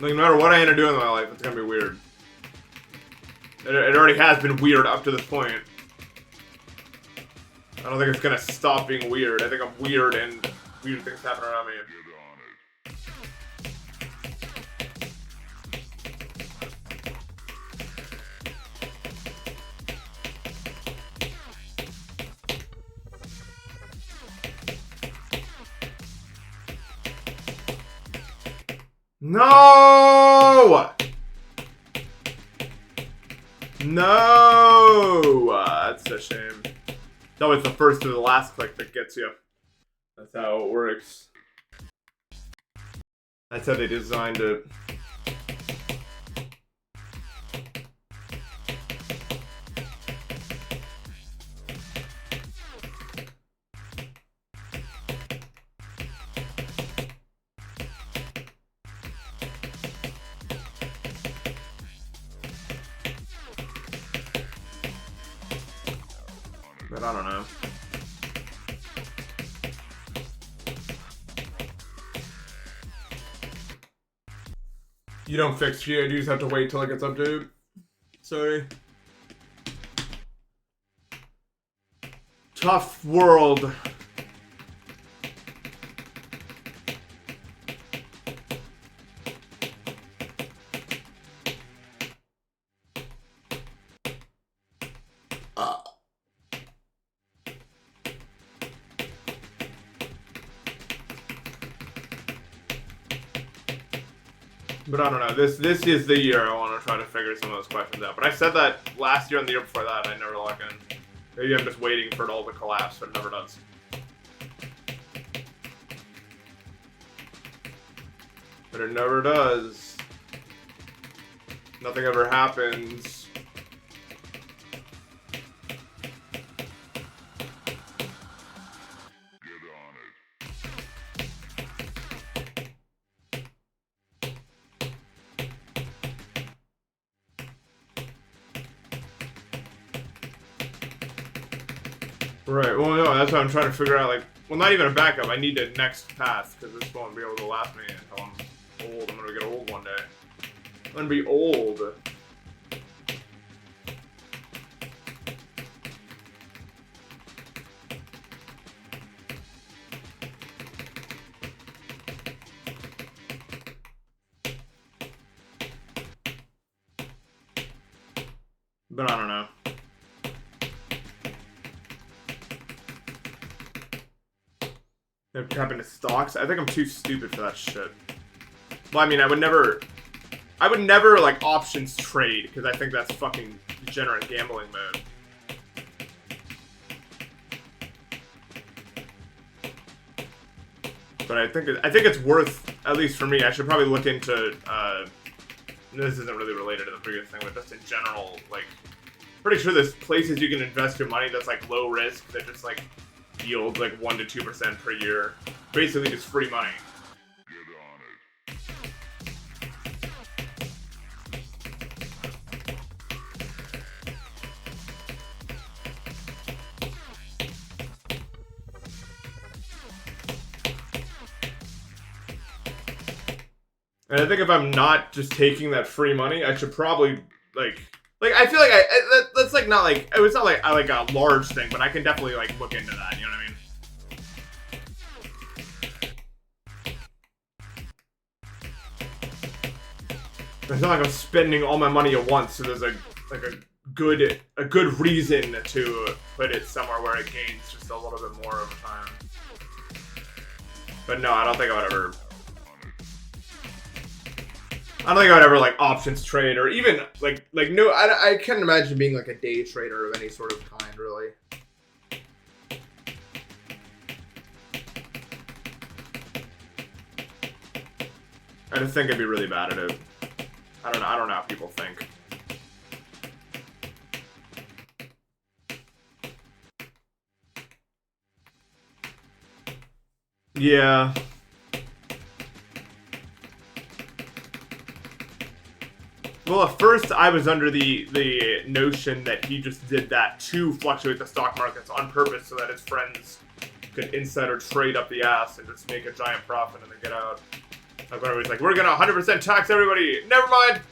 Like, no matter what I end up doing in my life, it's gonna be weird. It already has been weird up to this point. I don't think it's gonna stop being weird. I think I'm weird and weird things happen around me. No! No! That's a shame. It's always the first or the last click that gets you. That's how it works. That's how they designed it. But I don't know. You don't fix GID, you just have to wait till it gets updated. Sorry. Tough world. But I don't know. This is the year I want to try to figure some of those questions out. But I said that last year and the year before that, and I never logged in. Maybe I'm just waiting for it all to collapse, but it never does. But it never does. Nothing ever happens. Right, well, no, that's what I'm trying to figure out, like, well, not even a backup, I need a next path, because this won't be able to last me until I'm old. I'm gonna get old one day. I'm gonna be old. But I don't know. They're tapping into stocks. I think I'm too stupid for that shit. Well, I mean, I would never, like, options trade, because I think that's fucking degenerate gambling mode. But I think it's worth, at least for me, I should probably look into, this isn't really related to the previous thing, but just in general, like, pretty sure there's places you can invest your money that's, like, low risk, that just, like, yields like 1 to 2% per year. Basically just free money. And I think if I'm not just taking that free money, I should probably like I feel like that's like not like it's not like I like a large thing, but I can definitely like look into that. You know what I mean? It's not like I'm spending all my money at once, so there's a good reason to put it somewhere where it gains just a little bit more over time. But no, I don't think I would ever. I don't think I would ever like options trade or even like no. I can't imagine being like a day trader of any sort of kind, really. I just think I'd be really bad at it. I don't know how people think. Yeah. Well, at first I was under the notion that he just did that to fluctuate the stock markets on purpose so that his friends could insider trade up the ass and just make a giant profit and then get out. Like when everybody's like, we're gonna 100% tax everybody. Never mind.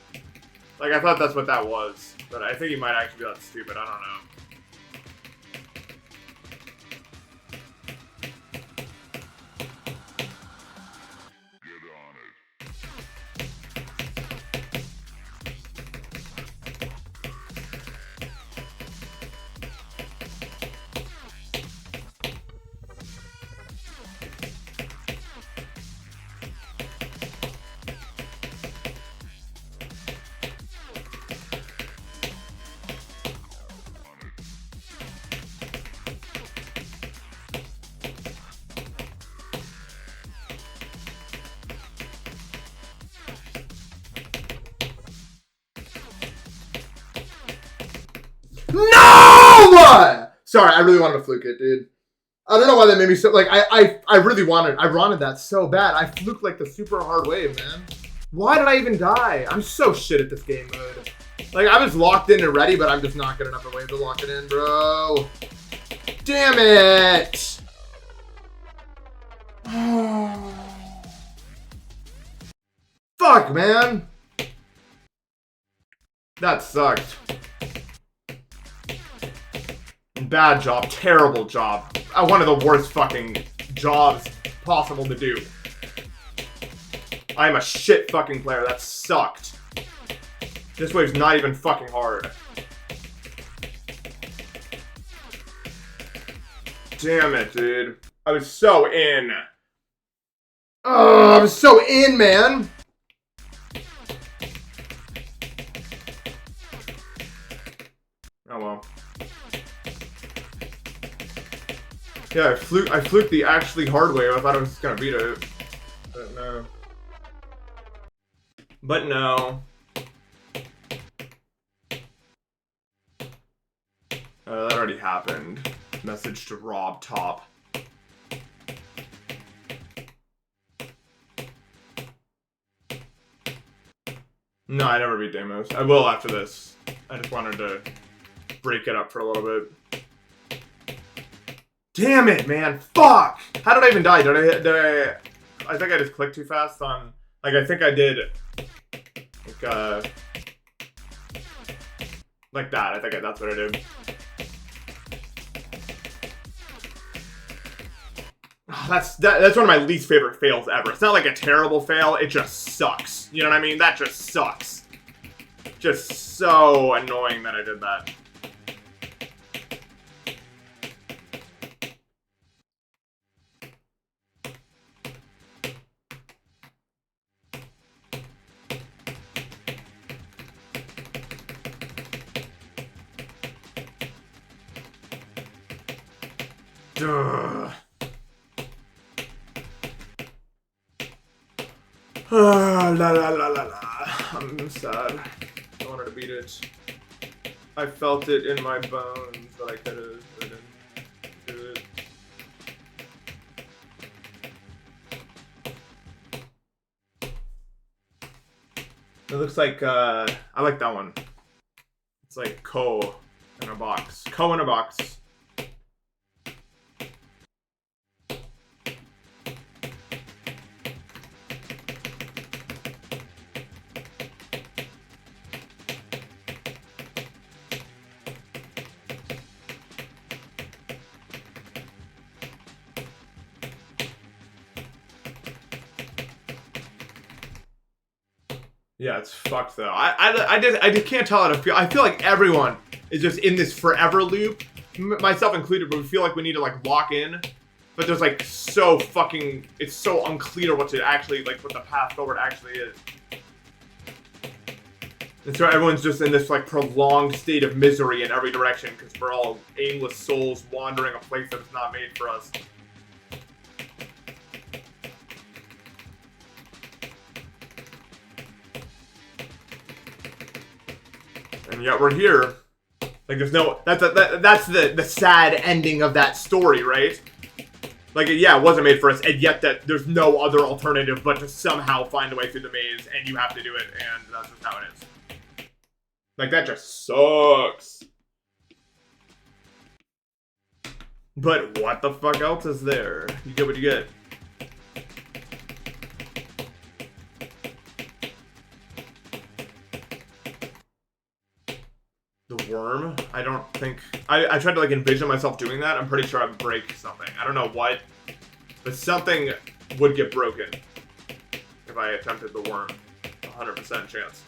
Like I thought that's what that was, but I think he might actually be that stupid. I don't know. Sorry, I really wanted to fluke it, dude. I don't know why that made me so like I really wanted that so bad. I fluked like the super hard wave, man. Why did I even die? I'm so shit at this game mode. Like I was locked in and ready, but I'm just not good enough at wave to lock it in, bro. Damn it! Fuck, man. That sucked. Bad job. Terrible job. One of the worst fucking jobs possible to do. I'm a shit fucking player. That sucked. This wave's not even fucking hard. Damn it, dude. I was so in. Oh, I was so in, man. Oh well. Yeah, I fluked the actually hard wave. I thought I was just gonna beat it. But no. But no. That already happened. Message to Rob Top. No, I never beat Deimos. I will after this. I just wanted to break it up for a little bit. Damn it, man! Fuck! How did I even die? I think I just clicked too fast on... Like, I think I did... Like that. I think that's what I did. That's one of my least favorite fails ever. It's not like a terrible fail, it just sucks. You know what I mean? That just sucks. Just so annoying that I did that. Duh. La la la la la. I'm sad. I wanted to beat it. I felt it in my bones that I could have didn't do it. It looks like I like that one. It's like Ko in a box. Ko in a box. Yeah, it's fucked though. I just can't tell how to feel. I feel like everyone is just in this forever loop, myself included. But we feel like we need to like lock in, but there's like so fucking. It's so unclear what to actually like, what the path forward actually is. And so everyone's just in this like prolonged state of misery in every direction because we're all aimless souls wandering a place that's not made for us. And yet we're here. Like there's no, that's the sad ending of that story, right? Like, yeah, it wasn't made for us, and yet that there's no other alternative but to somehow find a way through the maze, and you have to do it, and that's just how it is. Like, that just sucks. But what the fuck else is there? You get what you get. The worm? I don't think... I tried to, like, envision myself doing that. I'm pretty sure I'd break something. I don't know what, but something would get broken if I attempted the worm. 100% chance.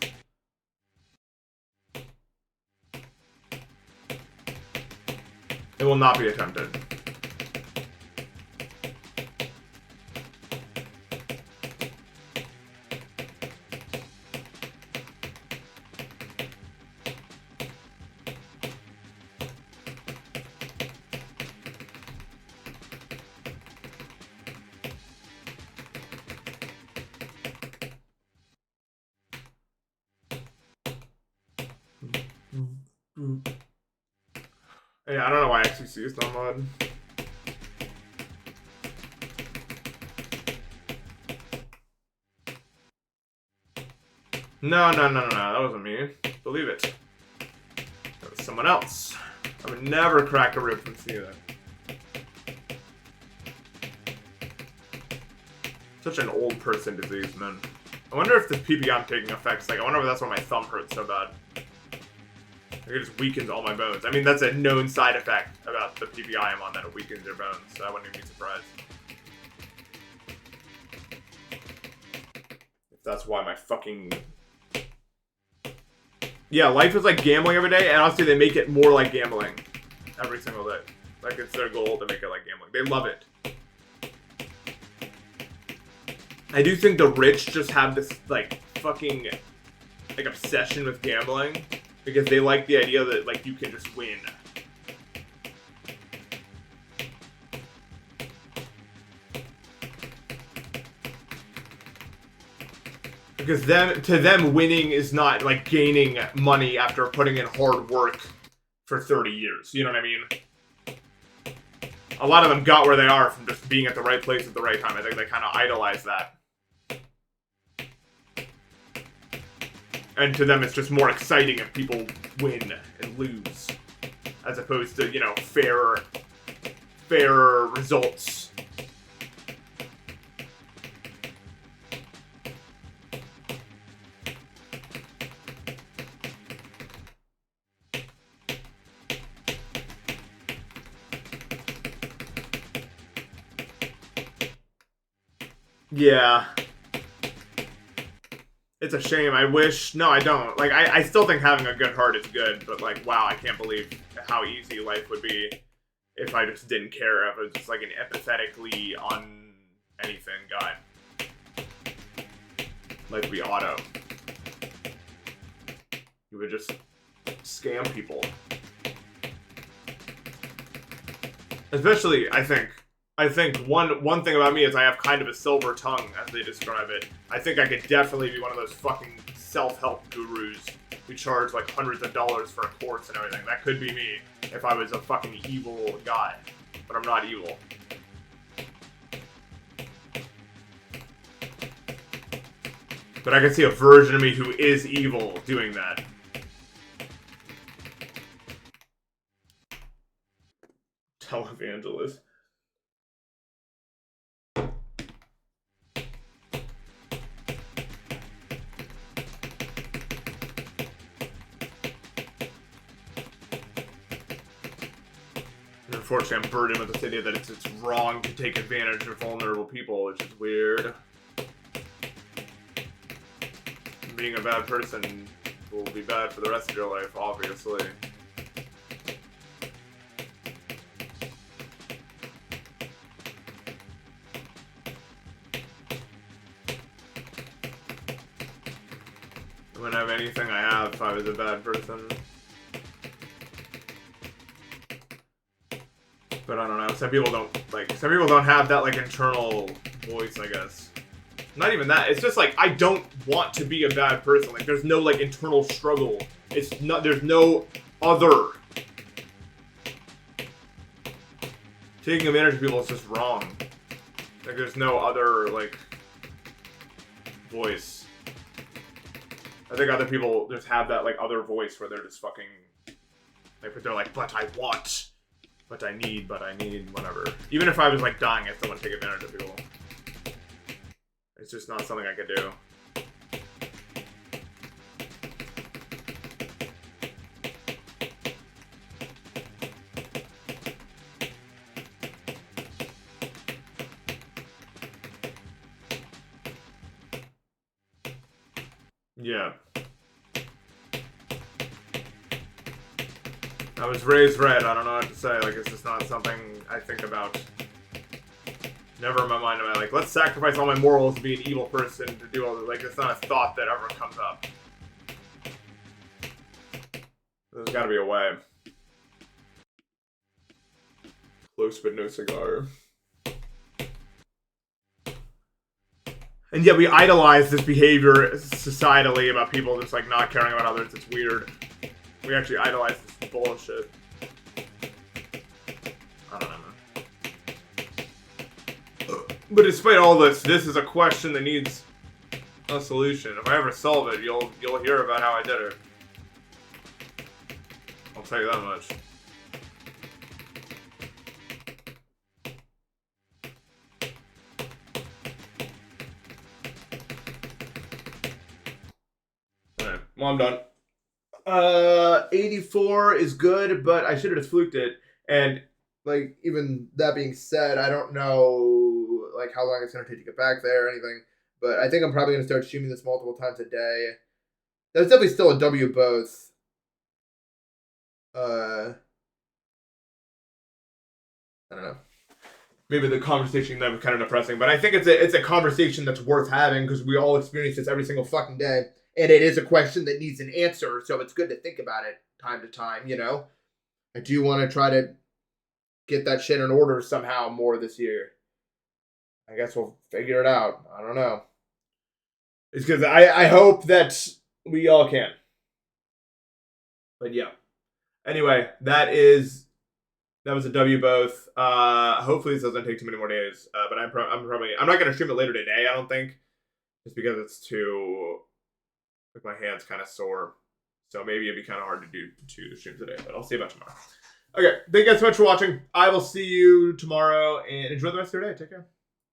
It will not be attempted. Yeah, I don't know why XQC is not mod. No, that wasn't me. Believe it. That was someone else. I would never crack a rib from seeing that. Such an old person disease, man. I wonder if this PPI I'm taking affects, like, I wonder if that's why my thumb hurts so bad. Like, it just weakens all my bones. I mean, that's a known side effect about the PPI I'm on, that it weakens your bones, so I wouldn't even be surprised. If that's why my fucking... Yeah, life is like gambling every day, and honestly, they make it more like gambling every single day. Like, it's their goal to make it like gambling. They love it. I do think the rich just have this, like, fucking, like, obsession with gambling. Because they like the idea that, like, you can just win. Because to them, winning is not, like, gaining money after putting in hard work for 30 years. You know what I mean? A lot of them got where they are from just being at the right place at the right time. I think they kind of idolize that. And to them, it's just more exciting if people win and lose. As opposed to, you know, fair results. Yeah. It's a shame. I wish... No, I don't. Like, I still think having a good heart is good, but, like, wow, I can't believe how easy life would be if I just didn't care. If I was just, like, an empathetically on anything guy. Life would be auto. You would just scam people. Especially, I think one thing about me is I have kind of a silver tongue, as they describe it. I think I could definitely be one of those fucking self-help gurus who charge like hundreds of dollars for a course and everything. That could be me if I was a fucking evil guy. But I'm not evil. But I can see a version of me who is evil doing that. Televangelist. Unfortunately, I'm burdened with this idea that it's wrong to take advantage of vulnerable people, which is weird. Being a bad person will be bad for the rest of your life, obviously. I wouldn't have anything I have if I was a bad person. But I don't know, some people don't have that, like, internal voice, I guess. Not even that, it's just, like, I don't want to be a bad person. Like, there's no, like, internal struggle. It's not, there's no other. Taking advantage of people is just wrong. Like, there's no other, like, voice. I think other people just have that, like, other voice where they're just fucking, like, they're like, but I want. But I need, whatever. Even if I was, like, dying, I still want to take advantage of people. It's just not something I could do. Yeah. I was raised red, I don't know what to say, like, it's just not something I think about. Never in my mind am I like, let's sacrifice all my morals to be an evil person to do all this, like, it's not a thought that ever comes up. There's gotta be a way. Close but no cigar. And yet we idolize this behavior societally about people just, like, not caring about others. It's weird. We actually idolize this bullshit. But despite all this is a question that needs a solution. If I ever solve it, you'll hear about how I did it. I'll tell you that much. Alright, well, I'm done. 84 is good, but I should have just fluked it. And like, even that being said, I don't know like how long it's gonna take to get back there or anything. But I think I'm probably gonna start streaming this multiple times a day. That's definitely still a W both. I don't know. Maybe the conversation that was kind of depressing, but I think it's a conversation that's worth having because we all experience this every single fucking day, and it is a question that needs an answer. So it's good to think about it time to time. You know, I do want to try to get that shit in order somehow more this year. I guess we'll figure it out. I don't know. It's because I hope that we all can. But yeah. Anyway, that was a W both. Hopefully this doesn't take too many more days. But I'm not gonna stream it later today. I don't think, just because it's too like my hands kind of sore. So maybe it'd be kind of hard to do 2 streams today. But I'll see about tomorrow. Okay, thank you guys so much for watching. I will see you tomorrow and enjoy the rest of your day. Take care.